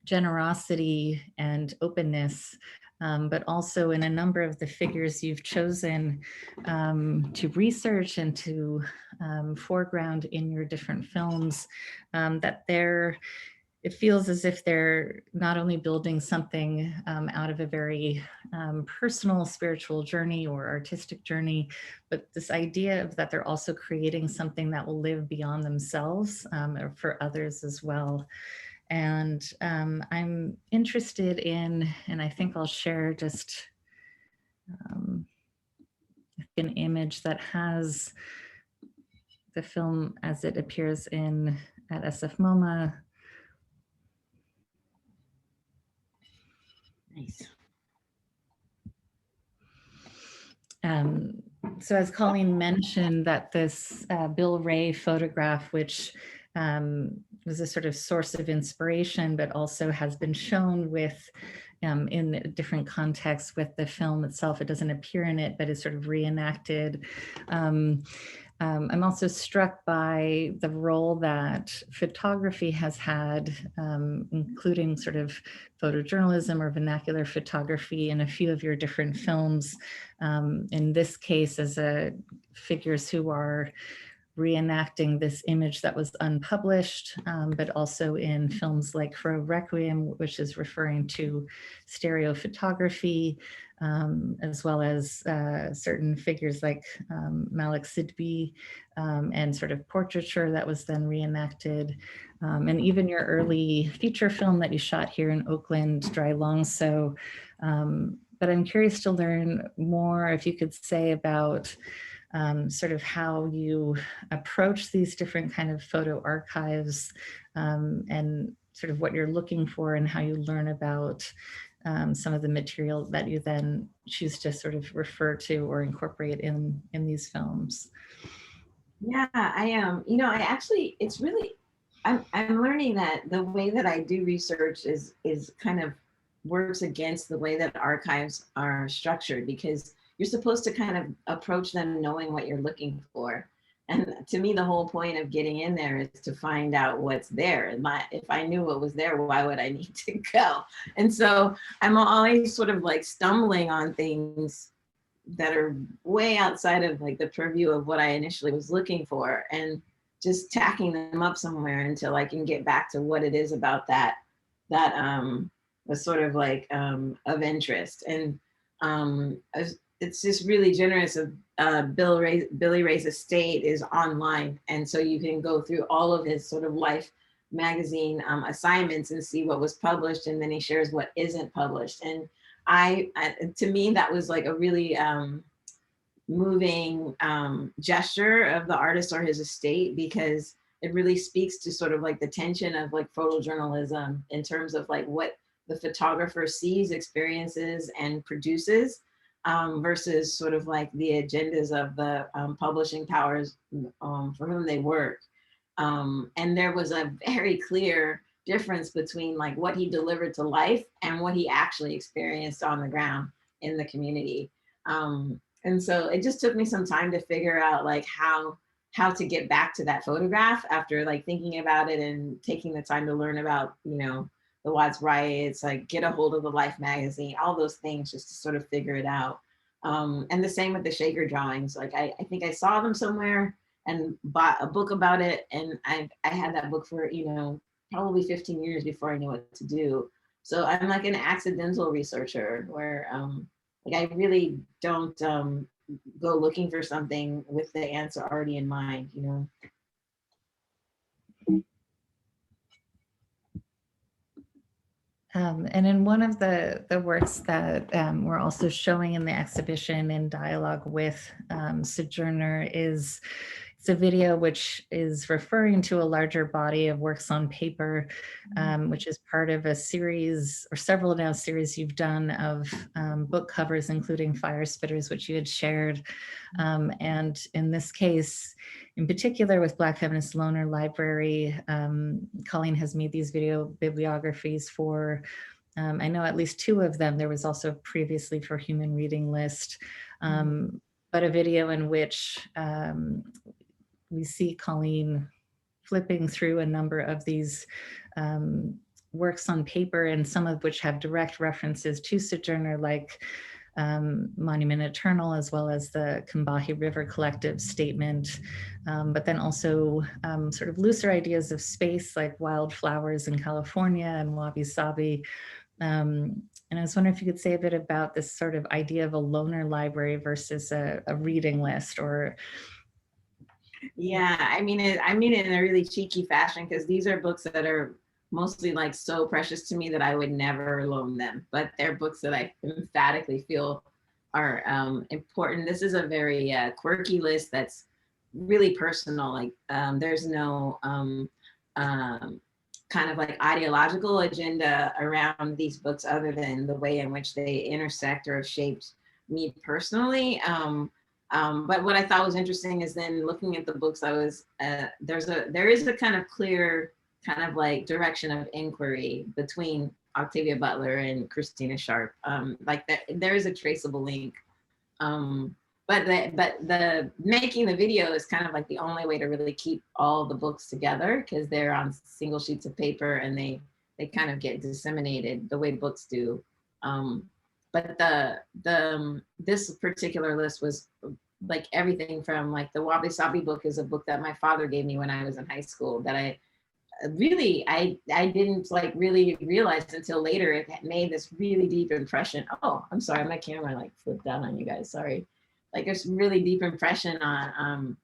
generosity and openness, but also in a number of the figures you've chosen to research and to foreground in your different films, that it feels as if they're not only building something out of a very personal spiritual journey or artistic journey, but this idea of that they're also creating something that will live beyond themselves or for others as well. And I'm interested in, and I think I'll share just an image that has the film as it appears at SFMOMA. Nice. So as Cauleen mentioned, that this Bill Ray photograph, which was a sort of source of inspiration, but also has been shown with in a different context with the film itself. It doesn't appear in it, but is sort of reenacted. I'm also struck by the role that photography has had, including sort of photojournalism or vernacular photography in a few of your different films. In this case, as figures who are reenacting this image that was unpublished, but also in films like For a Requiem, which is referring to stereophotography, as well as certain figures like Malik Sidbi and sort of portraiture that was then reenacted. And even your early feature film that you shot here in Oakland, Dry Long So. But I'm curious to learn more, if you could say, about sort of how you approach these different kind of photo archives and sort of what you're looking for and how you learn about some of the material that you then choose to sort of refer to or incorporate in these films. Yeah, I am. I actually, it's really, I'm learning that the way that I do research is kind of works against the way that archives are structured, because you're supposed to kind of approach them knowing what you're looking for. And to me, the whole point of getting in there is to find out what's there. And if I knew what was there, why would I need to go? And so I'm always sort of like stumbling on things that are way outside of like the purview of what I initially was looking for, and just tacking them up somewhere until I can get back to what it is about that was sort of like of interest. And it's just really generous of Billy Ray's estate is online. And so you can go through all of his sort of life magazine assignments and see what was published. And then he shares what isn't published. And to me, that was like a really moving gesture of the artist or his estate, because it really speaks to sort of like the tension of like photojournalism in terms of like what the photographer sees, experiences, and produces, versus sort of like the agendas of the publishing powers for whom they work. And there was a very clear difference between like what he delivered to life and what he actually experienced on the ground in the community. And so it just took me some time to figure out like how to get back to that photograph after like thinking about it and taking the time to learn about, the Watts riots, like get a hold of the Life magazine, all those things just to sort of figure it out. And the same with the shaker drawings. Like I think I saw them somewhere and bought a book about it. And I had that book for, you know, probably 15 years before I knew what to do. So I'm like an accidental researcher where like I really don't go looking for something with the answer already in mind, you know. And in one of the works that we're also showing in the exhibition in dialogue with Sojourner is it's a video which is referring to a larger body of works on paper, which is part of a series or several now series you've done of book covers, including Fire Spitters, which you had shared. And in this case, in particular with Black Feminist Loner Library, Cauleen has made these video bibliographies for, I know at least 2 of them. There was also previously for Human Reading List, but a video in which we see Cauleen flipping through a number of these works on paper, and some of which have direct references to Sojourner, like Monument Eternal, as well as the Combahee River Collective statement, but then also sort of looser ideas of space like wildflowers in California and Wabi Sabi. And I was wondering if you could say a bit about this sort of idea of a loner library versus a reading list, or Yeah, I mean it in a really cheeky fashion because these are books that are mostly like so precious to me that I would never loan them, but they're books that I emphatically feel are important. This is a very quirky list that's really personal. Like there's no kind of like ideological agenda around these books other than the way in which they intersect or have shaped me personally. But what I thought was interesting is then looking at the books, I was there is a kind of clear kind of like direction of inquiry between Octavia Butler and Christina Sharp. Like there is a traceable link. But the making the video is kind of like the only way to really keep all the books together because they're on single sheets of paper and they kind of get disseminated the way books do. But this particular list was like everything from like the Wabi Sabi book is a book that my father gave me when I was in high school that I didn't like really realize until later it made this really deep impression. Oh, I'm sorry, my camera like flipped down on you guys, sorry. Like this really deep impression on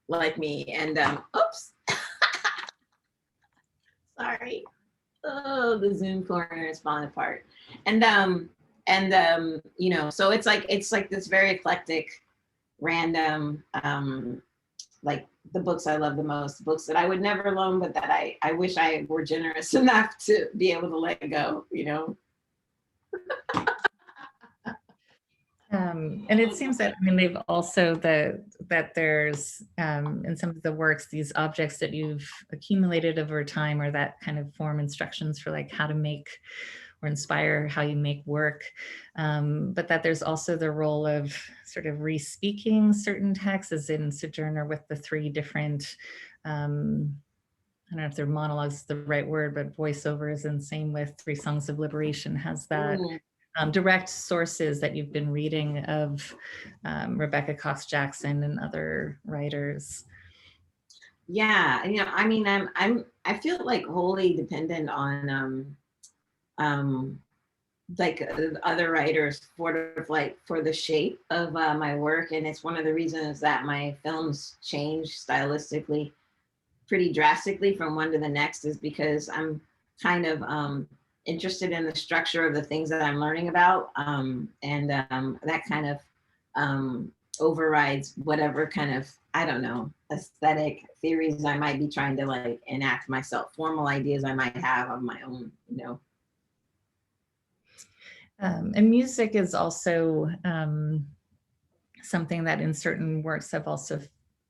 like me and oops. Sorry. Oh, the Zoom corner is falling apart. And you know, so it's like this very eclectic, random, like the books I love the most, books that I would never loan, but that I wish I were generous enough to be able to let go, you know. And it seems that, I mean, they've also that there's in some of the works, these objects that you've accumulated over time or that kind of form instructions for like how to make or inspire how you make work, but that there's also the role of sort of re-speaking certain texts, as in Sojourner with the 3 different, I don't know if they're monologues is the right word, but voiceovers, and same with 3 Songs of Liberation has that. Direct sources that you've been reading of Rebecca Cox Jackson and other writers. Yeah, you know, I mean, I feel like wholly dependent on like other writers sort of like for the shape of my work, and it's one of the reasons that my films change stylistically pretty drastically from one to the next is because I'm kind of interested in the structure of the things that I'm learning about, and that kind of overrides whatever kind of, I don't know, aesthetic theories I might be trying to like enact myself, formal ideas I might have of my own, you know. And music is also something that in certain works have also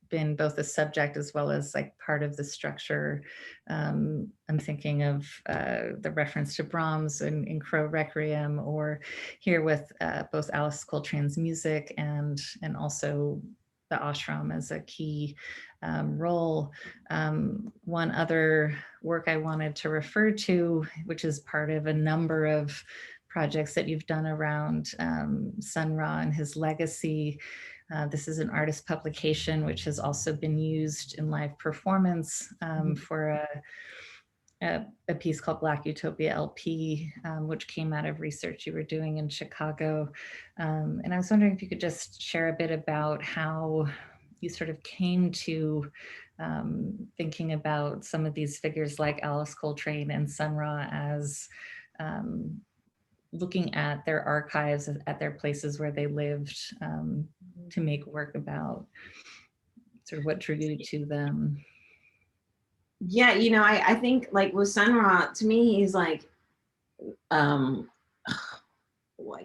been both a subject as well as like part of the structure. I'm thinking of the reference to Brahms in Crow Requiem, or here with both Alice Coltrane's music and also the ashram as a key role. One other work I wanted to refer to, which is part of a number of projects that you've done around Sun Ra and his legacy. This is an artist publication, which has also been used in live performance for a piece called Black Utopia LP, which came out of research you were doing in Chicago. And I was wondering if you could just share a bit about how you sort of came to thinking about some of these figures like Alice Coltrane and Sun Ra as looking at their archives, at their places where they lived, to make work about sort of what drew you to them. Yeah, you know, I think like with Sun Ra, to me, he's like,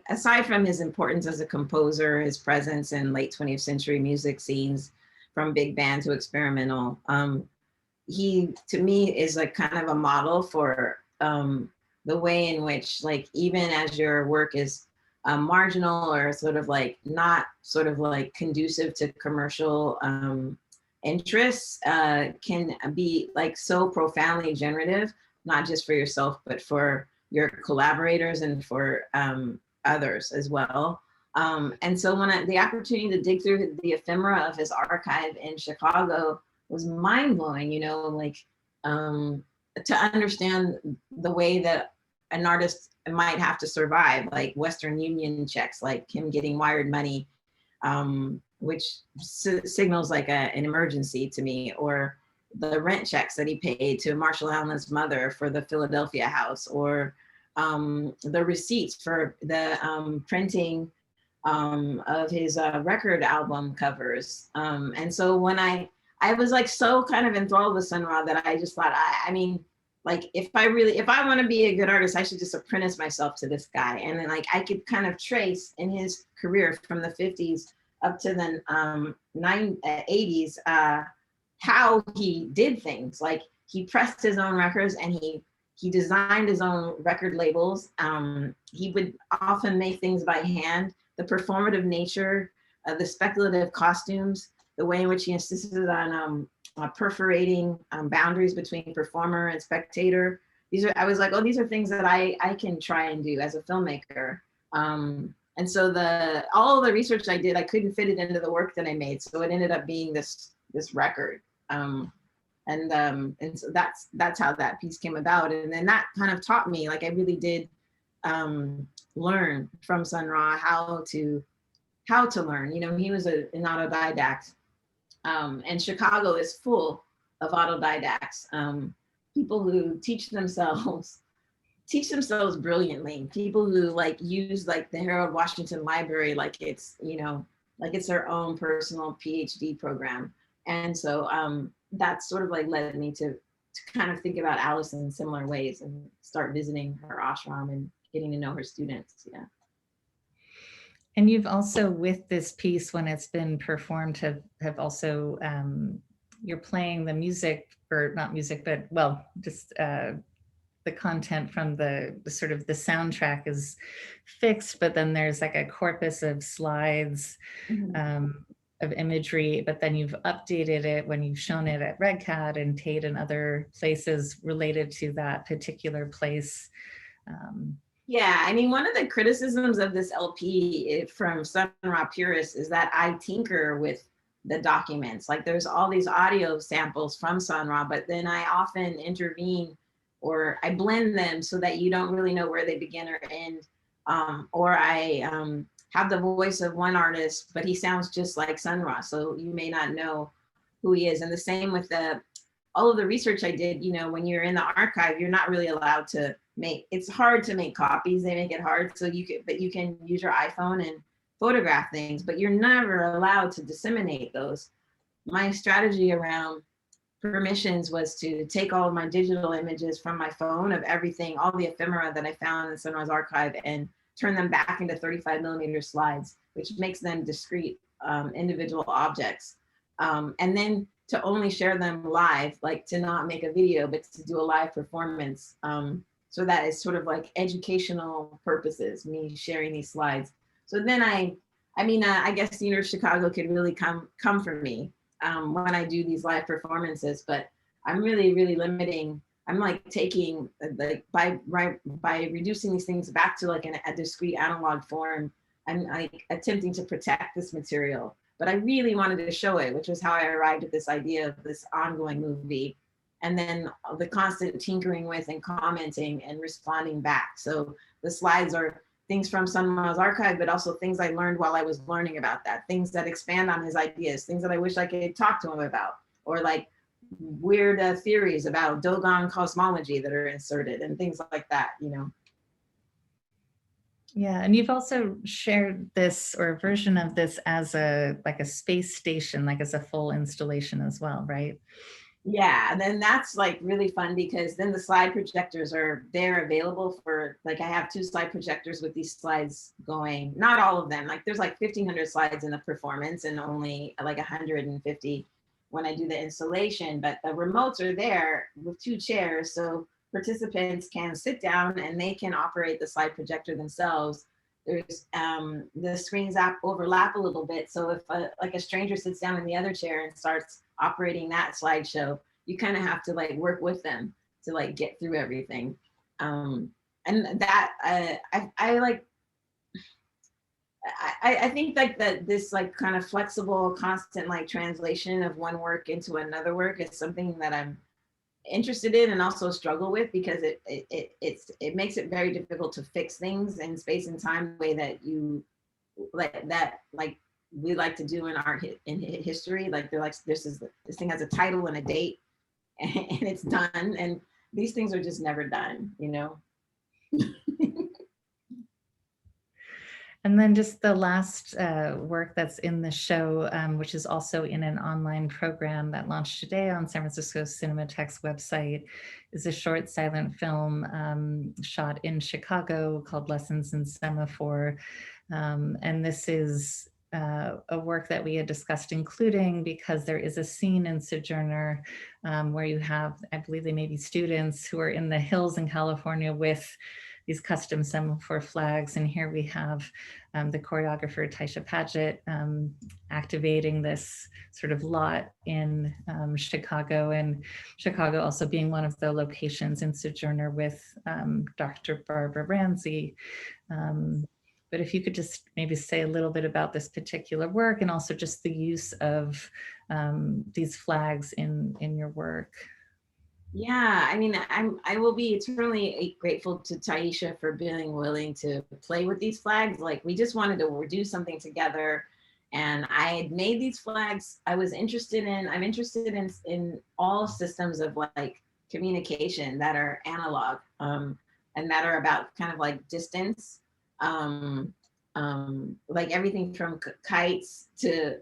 aside from his importance as a composer, his presence in late 20th century music scenes, from big band to experimental, he, to me, is like kind of a model for the way in which, like, even as your work is marginal or sort of like not sort of like conducive to commercial interests, can be like so profoundly generative, not just for yourself, but for your collaborators and for others as well. And so when the opportunity to dig through the ephemera of his archive in Chicago was mind-blowing, you know, like to understand the way that an artist might have to survive, like Western Union checks, like him getting wired money, which signals like an emergency to me, or the rent checks that he paid to Marshall Allen's mother for the Philadelphia house, or the receipts for the printing of his record album covers. And so when I was like so kind of enthralled with Sun Ra that I just thought, I mean, like if I want to be a good artist, I should just apprentice myself to this guy. And then like I could kind of trace in his career from the 50s up to the 80s, how he did things. Like he pressed his own records and he designed his own record labels. He would often make things by hand. The performative nature, the speculative costumes, the way in which he insisted on perforating boundaries between performer and spectator. I was like, oh, these are things that I can try and do as a filmmaker. And so all of the research I did, I couldn't fit it into the work that I made. So it ended up being this record. And so that's how that piece came about. And then that kind of taught me, like I really did learn from Sun Ra how to learn. You know, he was an autodidact. And Chicago is full of autodidacts, people who teach themselves brilliantly, people who like use like the Harold Washington Library like it's, you know, like it's their own personal PhD program. And so that sort of like led me to kind of think about Alice in similar ways and start visiting her ashram and getting to know her students. Yeah. And you've also, with this piece, when it's been performed, have also, you're playing the music, or not music, but well, just the content from the sort of the soundtrack is fixed, but then there's like a corpus of slides of imagery, but then you've updated it when you've shown it at Red Cat and Tate and other places related to that particular place. Yeah, I mean, one of the criticisms of this LP from Sun Ra purists is that I tinker with the documents. Like there's all these audio samples from Sun Ra, but then I often intervene or I blend them so that you don't really know where they begin or end. Or I have the voice of one artist, but he sounds just like Sun Ra, so you may not know who he is. And the same with all of the research I did, you know, when you're in the archive, you're not really allowed to it's hard to make copies. They make it hard. So you can use your iPhone and photograph things, but you're never allowed to disseminate those. My strategy around permissions was to take all of my digital images from my phone of everything, all the ephemera that I found in Sun Ra's archive, and turn them back into 35mm slides, which makes them discrete individual objects. And then to only share them live, like to not make a video, but to do a live performance. So that is sort of like educational purposes, me sharing these slides. So then I guess, you know, Chicago could really come for me when I do these live performances, but I'm really, really limiting I'm like taking like by reducing these things back to like a discrete analog form, I'm like attempting to protect this material. But I really wanted to show it, which was how I arrived at this idea of this ongoing movie. And then the constant tinkering with and commenting and responding back. So the slides are things from Sunma's archive, but also things I learned while I was learning about that, things that expand on his ideas, things that I wish I could talk to him about, or like weird theories about Dogon cosmology that are inserted and things like that, you know. Yeah, and you've also shared this or a version of this as a like a space station, like as a full installation as well, right? Yeah, and then that's like really fun because then the slide projectors are there available for, like I have 2 slide projectors with these slides going, not all of them, like there's like 1,500 slides in the performance and only like 150 when I do the installation, but the remotes are there with 2 chairs. So participants can sit down and they can operate the slide projector themselves. There's the screens overlap a little bit. So if like a stranger sits down in the other chair and starts operating that slideshow, you kind of have to like work with them to like get through everything. And that I think like that this like kind of flexible, constant like translation of one work into another work is something that I'm interested in and also struggle with, because it makes it very difficult to fix things in space and time the way that you like we like to do in art in history. Like they're like, this thing has a title and a date and it's done, and these things are just never done, you know. And then just the last work that's in the show, which is also in an online program that launched today on San Francisco Cinematheque's website, is a short silent film shot in Chicago called Lessons in Semaphore. And this is a work that we had discussed including because there is a scene in Sojourner where you have, I believe they may be students who are in the hills in California with these custom semaphore flags. And here we have the choreographer Taisha Paget activating this sort of lot in Chicago, and Chicago also being one of the locations in Sojourner with Dr. Barbara Ramsey. But if you could just maybe say a little bit about this particular work and also just the use of these flags in your work. Yeah, I mean, I will be eternally grateful to Taisha for being willing to play with these flags. Like we just wanted to do something together, and I had made these flags. I'm interested in all systems of like communication that are analog and that are about kind of like distance, like everything from kites to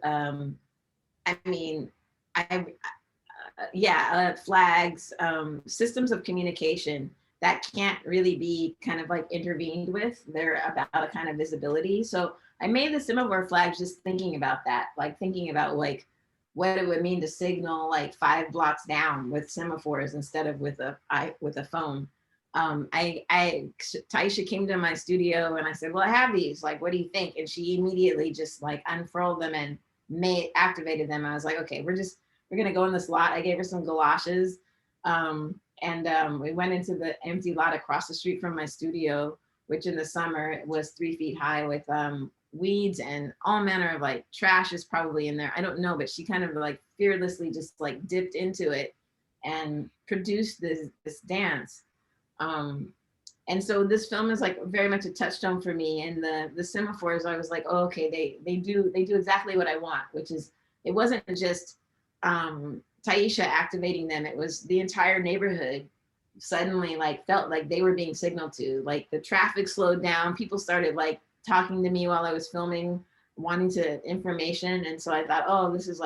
flags, systems of communication that can't really be kind of like intervened with. They're about a kind of visibility. So I made the semaphore flags just thinking about that, like thinking about like what it would mean to signal like 5 blocks down with semaphores instead of with a phone. Taisha came to my studio and I said, well, I have these, like, what do you think? And she immediately just like unfurled them and activated them. I was like, okay, we're gonna go in this lot. I gave her some galoshes, and we went into the empty lot across the street from my studio, which in the summer was 3 feet high with weeds and all manner of like trash is probably in there. I don't know, but she kind of like fearlessly just like dipped into it and produced this dance. And so this film is like very much a touchstone for me. And the semaphores, I was like, oh, okay, they do exactly what I want, which is, it wasn't just Taisha activating them, it was the entire neighborhood suddenly like felt like they were being signaled to. Like the traffic slowed down, people started like talking to me while I was filming, wanting information. And so I thought, oh, this is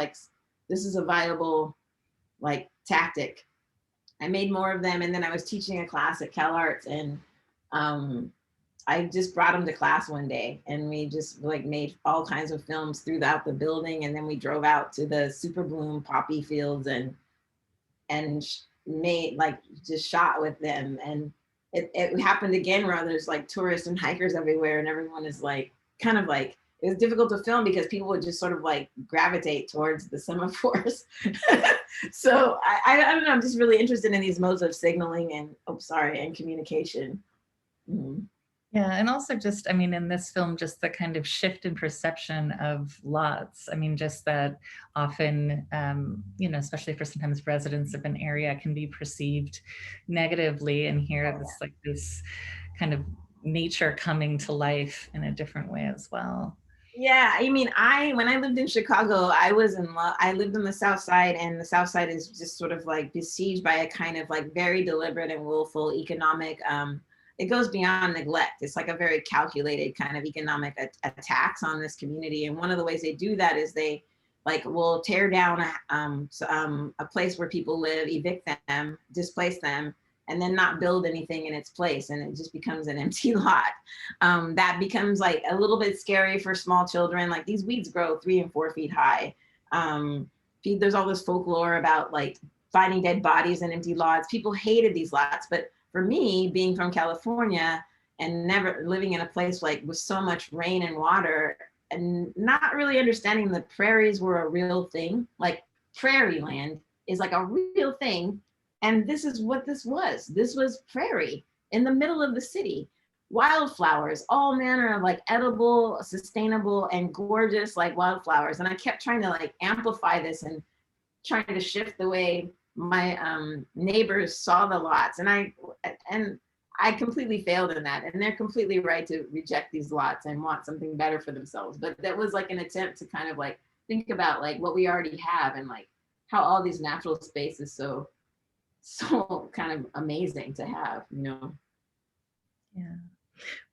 a viable like tactic. I made more of them, and then I was teaching a class at Cal Arts, and I just brought them to class one day, and we just like made all kinds of films throughout the building, and then we drove out to the super bloom poppy fields and made like just shot with them. And it happened again where there's like tourists and hikers everywhere, and everyone is like kind of like it was difficult to film because people would just sort of like gravitate towards the semaphores. So I don't know, I'm just really interested in these modes of signaling and, and communication. Mm-hmm. Yeah, and also just, I mean, in this film, just the kind of shift in perception of lots. I mean, just that often, you know, especially for sometimes residents of an area, can be perceived negatively, and here it's like this kind of nature coming to life in a different way as well. Yeah, I mean, when I lived in Chicago, I lived on the South Side, and the South Side is just sort of like besieged by a kind of like very deliberate and willful economic, it goes beyond neglect. It's like a very calculated kind of economic attacks on this community. And one of the ways they do that is they like will tear down a place where people live, evict them, displace them, and then not build anything in its place. And it just becomes an empty lot. That becomes like a little bit scary for small children. Like these weeds grow 3 and 4 feet high. There's all this folklore about like finding dead bodies in empty lots. People hated these lots, but for me, being from California and never living in a place like with so much rain and water and not really understanding the prairies were a real thing, like prairie land is like a real thing. And this is what this was. This was prairie in the middle of the city. Wildflowers, all manner of like edible, sustainable, and gorgeous like wildflowers. And I kept trying to like amplify this and trying to shift the way my neighbors saw the lots, and I completely failed in that, and they're completely right to reject these lots and want something better for themselves. But that was like an attempt to kind of like think about like what we already have and like how all these natural spaces so kind of amazing to have, you know. Yeah.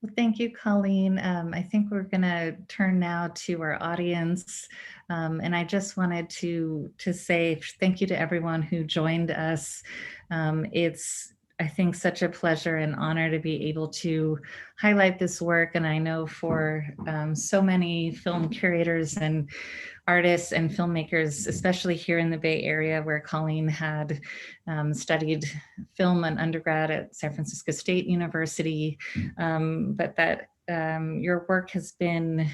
Well, thank you, Cauleen. I think we're going to turn now to our audience. And I just wanted to say thank you to everyone who joined us. It's, I think, such a pleasure and honor to be able to highlight this work. And I know for so many film curators and artists and filmmakers, especially here in the Bay Area, where Cauleen had studied film and undergrad at San Francisco State University, but that your work has been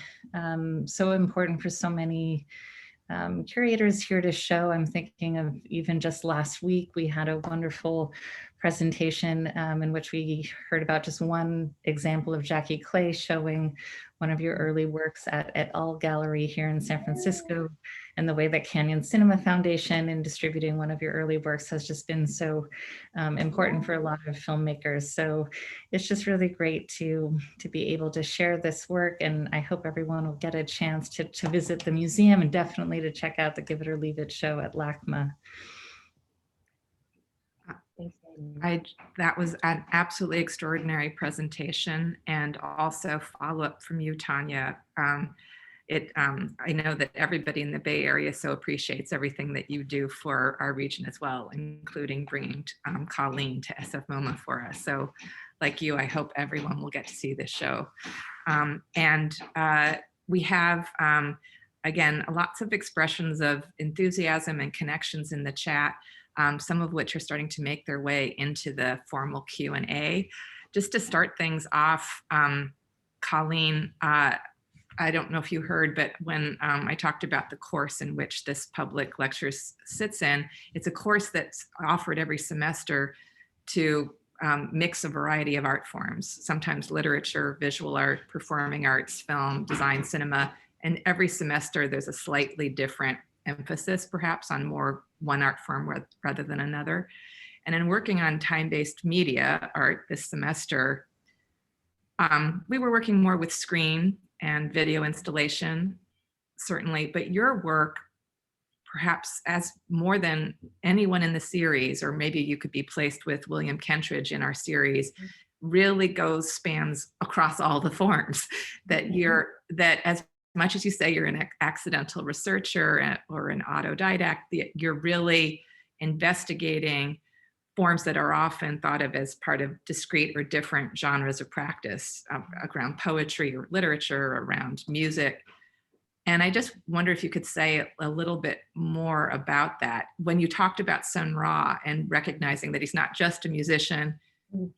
so important for so many curators here to show. I'm thinking of even just last week, we had a wonderful presentation in which we heard about just one example of Jackie Clay showing one of your early works at Et al. Gallery here in San Francisco, and the way that Canyon Cinema Foundation in distributing one of your early works has just been so important for a lot of filmmakers. So it's just really great to be able to share this work, and I hope everyone will get a chance to visit the museum and definitely to check out the Give It or Leave It show at LACMA. That was an absolutely extraordinary presentation, and also follow-up from you, Tanya. I know that everybody in the Bay Area so appreciates everything that you do for our region as well, including bringing Cauleen to SFMOMA for us. So like you, I hope everyone will get to see this show. We have, again, lots of expressions of enthusiasm and connections in the chat. Some of which are starting to make their way into the formal Q&A. Just to start things off, Cauleen, I don't know if you heard, but when I talked about the course in which this public lecture sits in, it's a course that's offered every semester to mix a variety of art forms, sometimes literature, visual art, performing arts, film, design, cinema, and every semester there's a slightly different emphasis perhaps on more one art form rather than another. And in working on time-based media art this semester, we were working more with screen and video installation, certainly, but your work, perhaps as more than anyone in the series, or maybe you could be placed with William Kentridge in our series, really spans across all the forms that as much as you say you're an accidental researcher or an autodidact, you're really investigating forms that are often thought of as part of discrete or different genres of practice around poetry or literature, around music. And I just wonder if you could say a little bit more about that. When you talked about Sun Ra and recognizing that he's not just a musician,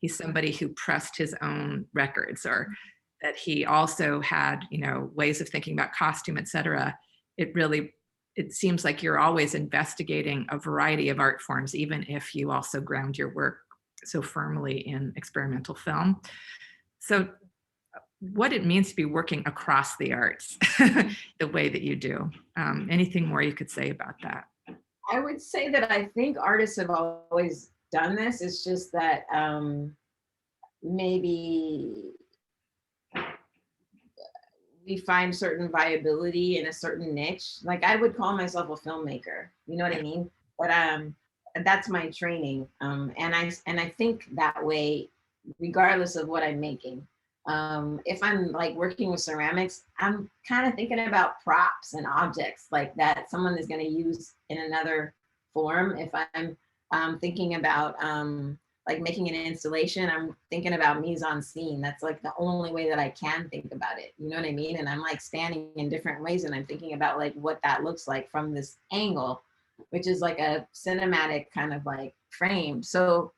he's somebody who pressed his own records, or that he also had, you know, ways of thinking about costume, et cetera. It seems like you're always investigating a variety of art forms, even if you also ground your work so firmly in experimental film. So what it means to be working across the arts the way that you do. Anything more you could say about that? I would say that I think artists have always done this. It's just that maybe we find certain viability in a certain niche. Like I would call myself a filmmaker, you know what I mean? But that's my training. And I think that way, regardless of what I'm making. If I'm like working with ceramics, I'm kind of thinking about props and objects like that someone is going to use in another form. If I'm thinking about like making an installation, I'm thinking about mise en scene. That's like the only way that I can think about it. You know what I mean? And I'm like standing in different ways and I'm thinking about like what that looks like from this angle, which is like a cinematic kind of like frame. So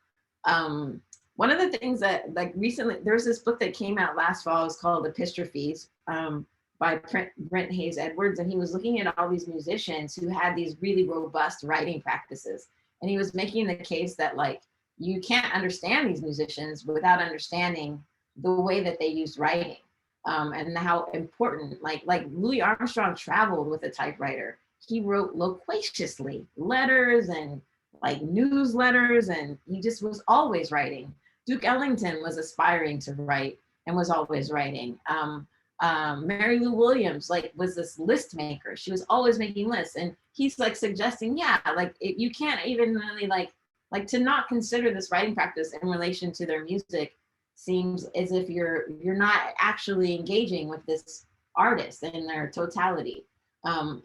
one of the things that like recently, there's this book that came out last fall, it's called Epistrophes by Brent Hayes Edwards. And he was looking at all these musicians who had these really robust writing practices. And he was making the case that like, you can't understand these musicians without understanding the way that they used writing and how important, like Louis Armstrong traveled with a typewriter. He wrote loquaciously letters and like newsletters, and he just was always writing. Duke Ellington was aspiring to write and was always writing. Mary Lou Williams like was this list maker. She was always making lists, and he's like suggesting, yeah, like you can't even really like to not consider this writing practice in relation to their music seems as if you're not actually engaging with this artist in their totality. And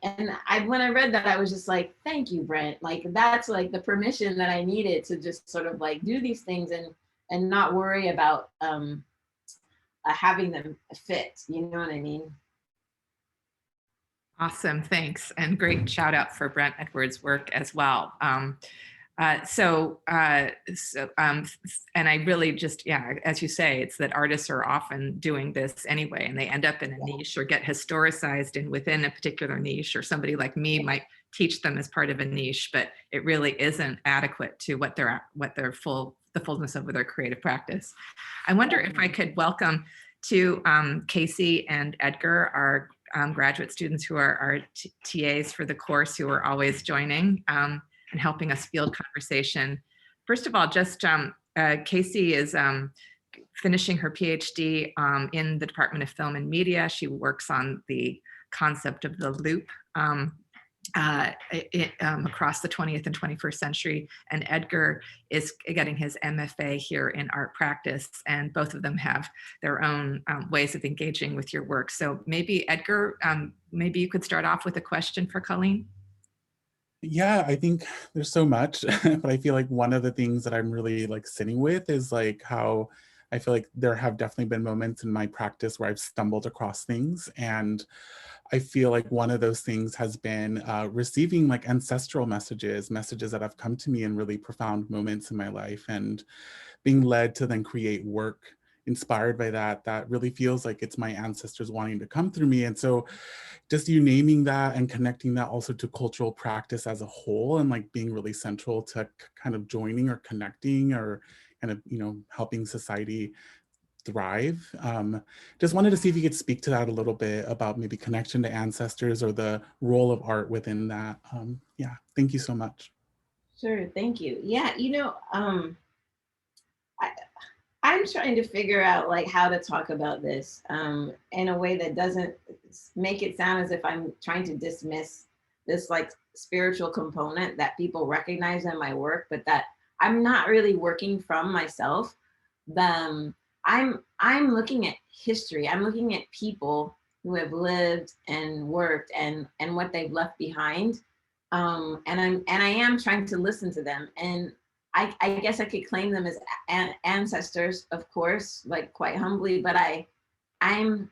when I read that, I was just like, thank you, Brent. Like that's like the permission that I needed to just sort of like do these things and not worry about having them fit. You know what I mean? Awesome, thanks. And great shout out for Brent Edwards' work as well. And I really just, yeah, as you say, it's that artists are often doing this anyway, and they end up in a niche or get historicized in within a particular niche, or somebody like me might teach them as part of a niche, but it really isn't adequate to what their fullness of their creative practice. I wonder if I could welcome to Casey and Edgar, our graduate students who are our TAs for the course, who are always joining and helping us field conversation. First of all, just Casey is finishing her PhD in the Department of Film and Media. She works on the concept of the loop across the 20th and 21st century. And Edgar is getting his MFA here in art practice. And both of them have their own ways of engaging with your work. So maybe Edgar, maybe you could start off with a question for Cauleen. Yeah, I think there's so much, but I feel like one of the things that I'm really like sitting with is like how I feel like there have definitely been moments in my practice where I've stumbled across things. And I feel like one of those things has been receiving like ancestral messages that have come to me in really profound moments in my life, and being led to then create work inspired by that really feels like it's my ancestors wanting to come through me. And so just you naming that and connecting that also to cultural practice as a whole, and like being really central to kind of joining or connecting or kind of, you know, helping society thrive. Just wanted to see if you could speak to that a little bit about maybe connection to ancestors or the role of art within that. Yeah, thank you so much. Sure, thank you. Yeah, you know, I'm trying to figure out like how to talk about this in a way that doesn't make it sound as if I'm trying to dismiss this like spiritual component that people recognize in my work, but that I'm not really working from myself. I'm looking at history. I'm looking at people who have lived and worked and what they've left behind. And I am trying to listen to them. And I guess I could claim them as ancestors, of course, like quite humbly, but I'm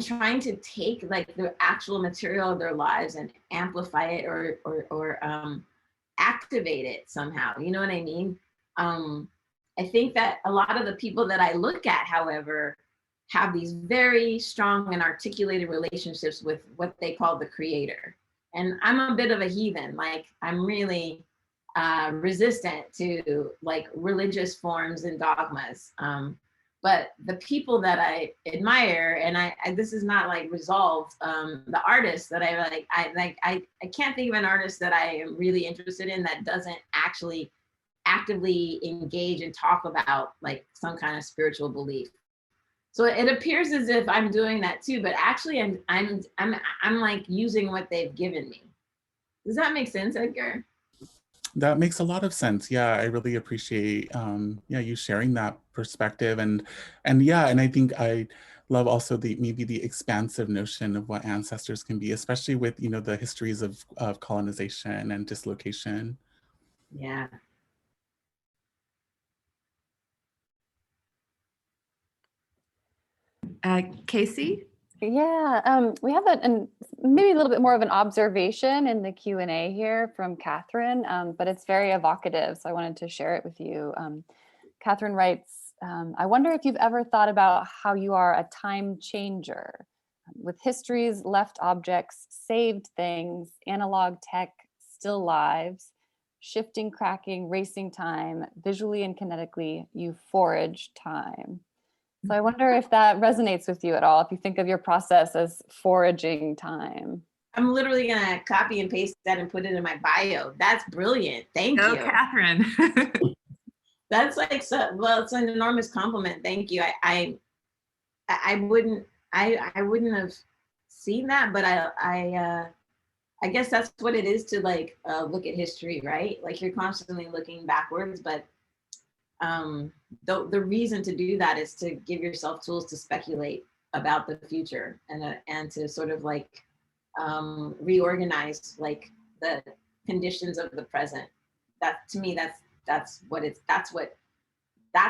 trying to take like the actual material of their lives and amplify it or activate it somehow. You know what I mean? I think that a lot of the people that I look at, however, have these very strong and articulated relationships with what they call the creator. And I'm a bit of a heathen. Like, I'm really resistant to like religious forms and dogmas. But the people that I admire, and I this is not like resolved, the artists that I can't think of an artist that I am really interested in that doesn't actually actively engage and talk about like some kind of spiritual belief. So it appears as if I'm doing that too, but actually I'm like using what they've given me. Does that make sense, Edgar? That makes a lot of sense. Yeah, I really appreciate you sharing that perspective, and I think I love also maybe the expansive notion of what ancestors can be, especially with the histories of colonization and dislocation. Yeah. Casey? Yeah, we have maybe a little bit more of an observation in the Q&A here from Catherine, but it's very evocative, so I wanted to share it with you. Catherine writes, I wonder if you've ever thought about how you are a time changer with histories, left objects, saved things, analog tech, still lives, shifting, cracking, racing time, visually and kinetically, you forage time. So I wonder if that resonates with you at all, if you think of your process as foraging time. I'm literally gonna copy and paste that and put it in my bio. That's brilliant. Thank you. Catherine. That's like, so, well, it's an enormous compliment. Thank you. I wouldn't have seen that, but I guess that's what it is to like look at history, right? Like, you're constantly looking backwards, but the reason to do that is to give yourself tools to speculate about the future and to sort of like reorganize like the conditions of the present. That, to me, that's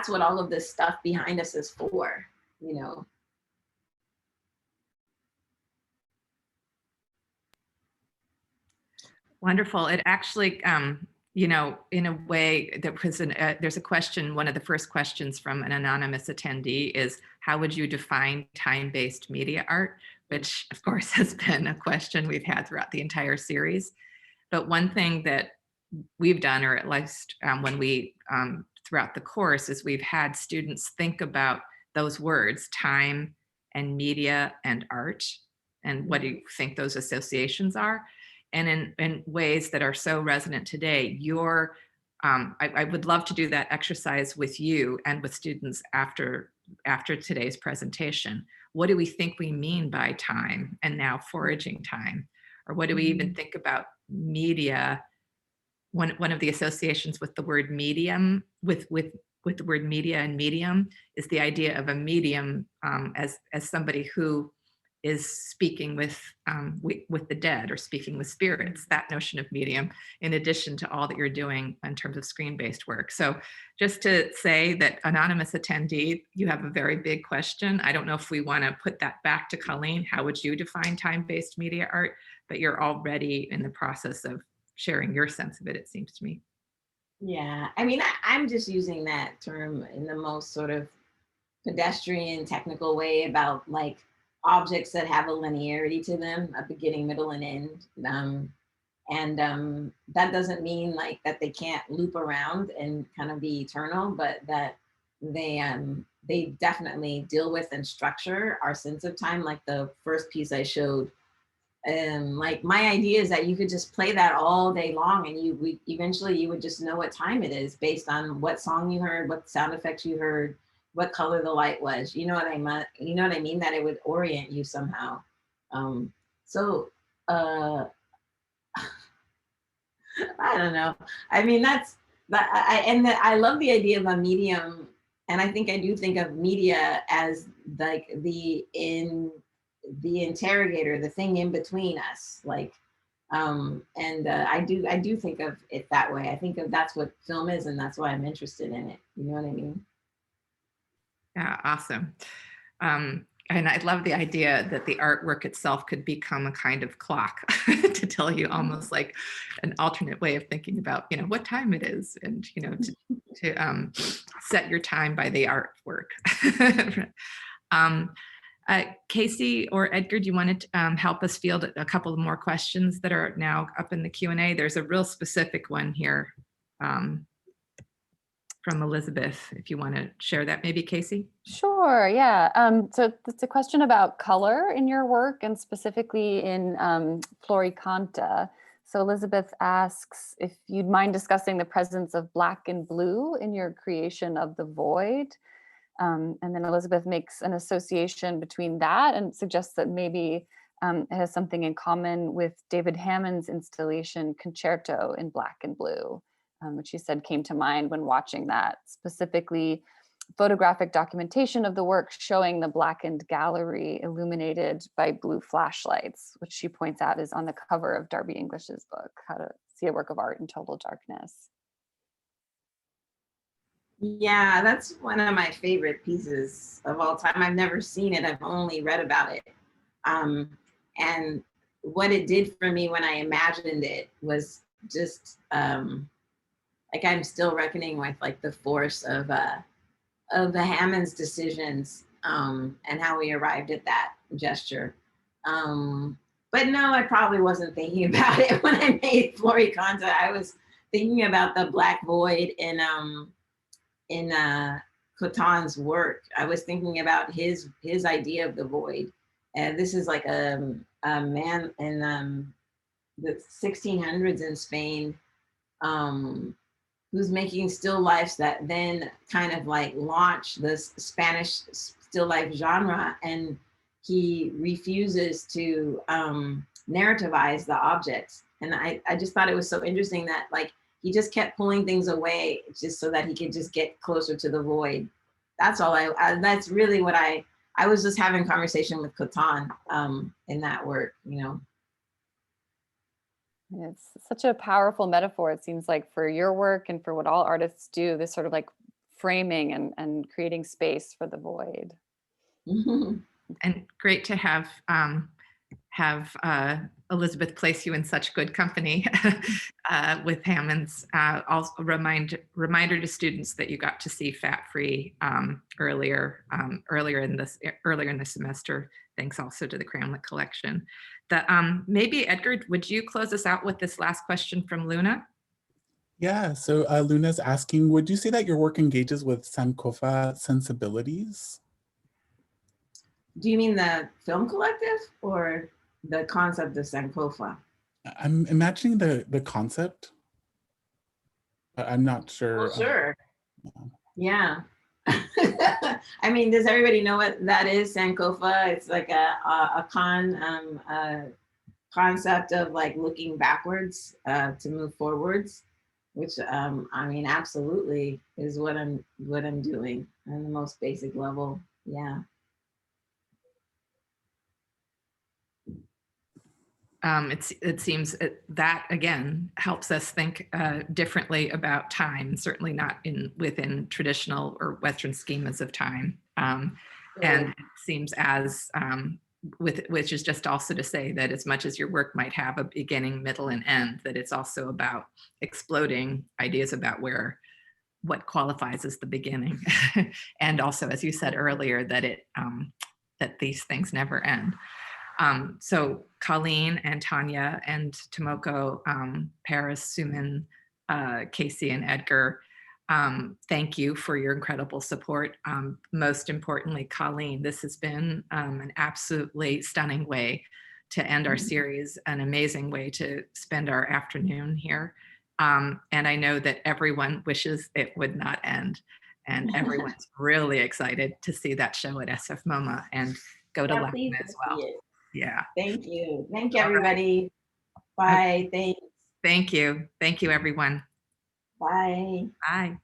what all of this stuff behind us is for, you know. Wonderful. It actually, you know, in a way, there's a question, one of the first questions from an anonymous attendee is, how would you define time-based media art? Which of course has been a question we've had throughout the entire series. But one thing that we've done, or at least when we, throughout the course, is we've had students think about those words, time and media and art, and what do you think those associations are? And in ways that are so resonant today, I would love to do that exercise with you and with students after today's presentation. What do we think we mean by time and now foraging time? Or what do we even think about media? One of the associations with the word medium, with the word media and medium, is the idea of a medium as somebody who is speaking with the dead or speaking with spirits, that notion of medium, in addition to all that you're doing in terms of screen-based work. So just to say that, anonymous attendee, you have a very big question. I don't know if we want to put that back to Cauleen. How would you define time-based media art? But you're already in the process of sharing your sense of it, it seems to me. Yeah, I mean, I'm just using that term in the most sort of pedestrian, technical way about like objects that have a linearity to them, a beginning, middle, and end. That doesn't mean like that they can't loop around and kind of be eternal, but that they definitely deal with and structure our sense of time. Like the first piece I showed, like my idea is that you could just play that all day long, and eventually you would just know what time it is based on what song you heard, what sound effects you heard, what color the light was. You know what I mean? You know what I mean? That it would orient you somehow. I don't know. I mean, I love the idea of a medium, and I think I do think of media as like the interrogator, the thing in between us, like, I do think of it that way. I think of that's what film is, and that's why I'm interested in it. You know what I mean? Yeah, awesome. And I love the idea that the artwork itself could become a kind of clock to tell you, almost like an alternate way of thinking about, you know, what time it is, and, you know, to set your time by the artwork. Casey or Edgar, do you want to help us field a couple of more questions that are now up in the Q&A? There's a real specific one here from Elizabeth, if you want to share that, maybe Casey? Sure, yeah. So it's a question about color in your work and specifically in Floricanta. So Elizabeth asks if you'd mind discussing the presence of black and blue in your creation of the void. And then Elizabeth makes an association between that and suggests that maybe it has something in common with David Hammond's installation Concerto in Black and Blue, which she said came to mind when watching that, specifically photographic documentation of the work showing the blackened gallery illuminated by blue flashlights, which she points out is on the cover of Darby English's book, How to See a Work of Art in Total Darkness. Yeah, that's one of my favorite pieces of all time. I've never seen it, I've only read about it. And what it did for me when I imagined it was just like I'm still reckoning with like the force of the Hammond's decisions and how we arrived at that gesture. But no, I probably wasn't thinking about it when I made Floricanta. I was thinking about the black void in Coton's work. I was thinking about his idea of the void. And this is like a man in the 1600s in Spain who's making still lifes that then kind of like launch this Spanish still life genre, and he refuses to narrativize the objects. And I just thought it was so interesting that like he just kept pulling things away just so that he could just get closer to the void. That's all that's really what I was just having a conversation with Coton in that work, you know. It's such a powerful metaphor, it seems like, for your work and for what all artists do, this sort of like framing and creating space for the void. And great to have Elizabeth place you in such good company with Hammond's. Also reminder to students that you got to see Fat Free earlier in the semester. Thanks also to the Cramlet collection. Maybe Edgar, would you close us out with this last question from Luna? Yeah, so Luna's asking, would you say that your work engages with Sankofa sensibilities? Do you mean the film collective or the concept of Sankofa? I'm imagining the concept, but I'm not sure. Well, sure. Yeah. I mean, does everybody know what that is, Sankofa? It's like a concept of like looking backwards to move forwards, which I mean, absolutely is what I'm doing on the most basic level. Yeah. It seems that again helps us think differently about time, certainly not within traditional or Western schemas of time. And it seems as which is just also to say that as much as your work might have a beginning, middle, and end, that it's also about exploding ideas about what qualifies as the beginning, and also, as you said earlier, that that these things never end. So Cauleen and Tanya and Tomoko, Paris, Suman, Casey, and Edgar, thank you for your incredible support. Most importantly, Cauleen, this has been an absolutely stunning way to end our series, an amazing way to spend our afternoon here. And I know that everyone wishes it would not end, and everyone's really excited to see that show at SFMOMA and go to LACMA as well. Yeah. Thank you. Thank you, everybody. Bye. Thanks. Thank you. Thank you, everyone. Bye. Bye.